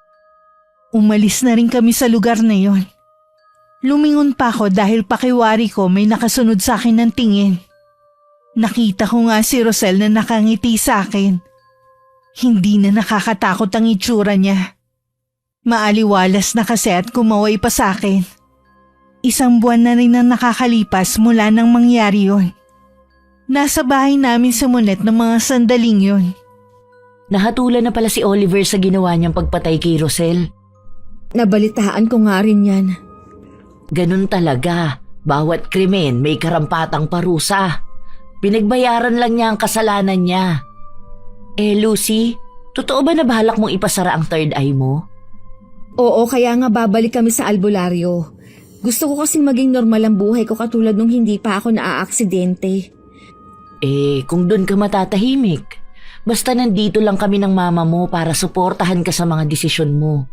Umalis na rin kami sa lugar na yon. Lumingon pa ako dahil pakiwari ko may nakasunod sa akin ng tingin. Nakita ko nga si Rosel na nakangiti sa akin. Hindi na nakakatakot ang itsura niya. Maaliwalas na kasi at kumaway pa sa akin. 1 buwan na rin ang nakakalipas mula nang mangyari yon. Nasa bahay namin sa Monet ng mga sandaling yon. Nahatulan na pala si Oliver sa ginawa niyang pagpatay kay Rosel. Nabalitaan ko nga rin yan. Ganun talaga. Bawat krimen may karampatang parusa. Pinagbayaran lang niya ang kasalanan niya. Lucy, totoo ba na balak mong ipasara ang third eye mo? Oo, kaya nga babalik kami sa albularyo. Gusto ko kasing maging normal ang buhay ko katulad nung hindi pa ako naaaksidente. Kung doon ka matatahimik, basta nandito lang kami ng mama mo para suportahan ka sa mga desisyon mo.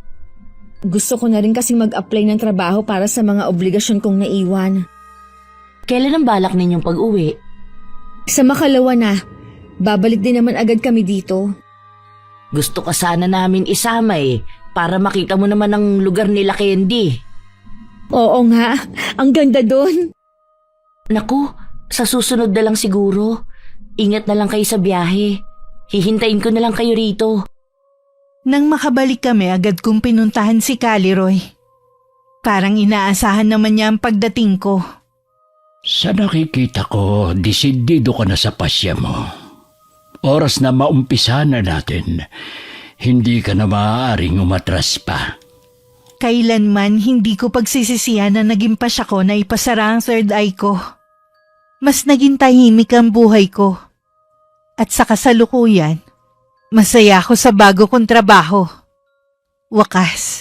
Gusto ko na rin kasing mag-apply ng trabaho para sa mga obligasyon kong naiwan. Kailan ang balak ninyong pag-uwi? Sa makalawa na, babalik din naman agad kami dito. Gusto ka sana namin isama para makita mo naman ang lugar nila Candy. Oo nga, ang ganda doon. Naku, sa susunod na lang siguro. Ingat na lang kayo sa biyahe. Hihintayin ko na lang kayo rito. Nang makabalik kami agad kong pinuntahan si Caliroy. Parang inaasahan naman niya ang pagdating ko. Sa nakikita ko, desidido ka na sa pasya mo. Oras na maumpisa na natin, hindi ka na maaaring umatras pa. Kailanman hindi ko pagsisisihan na naging pasya ko na ipasara ang third eye ko. Mas naging tahimik ang buhay ko. At sa kasalukuyan, masaya ako sa bago kong trabaho. Wakas,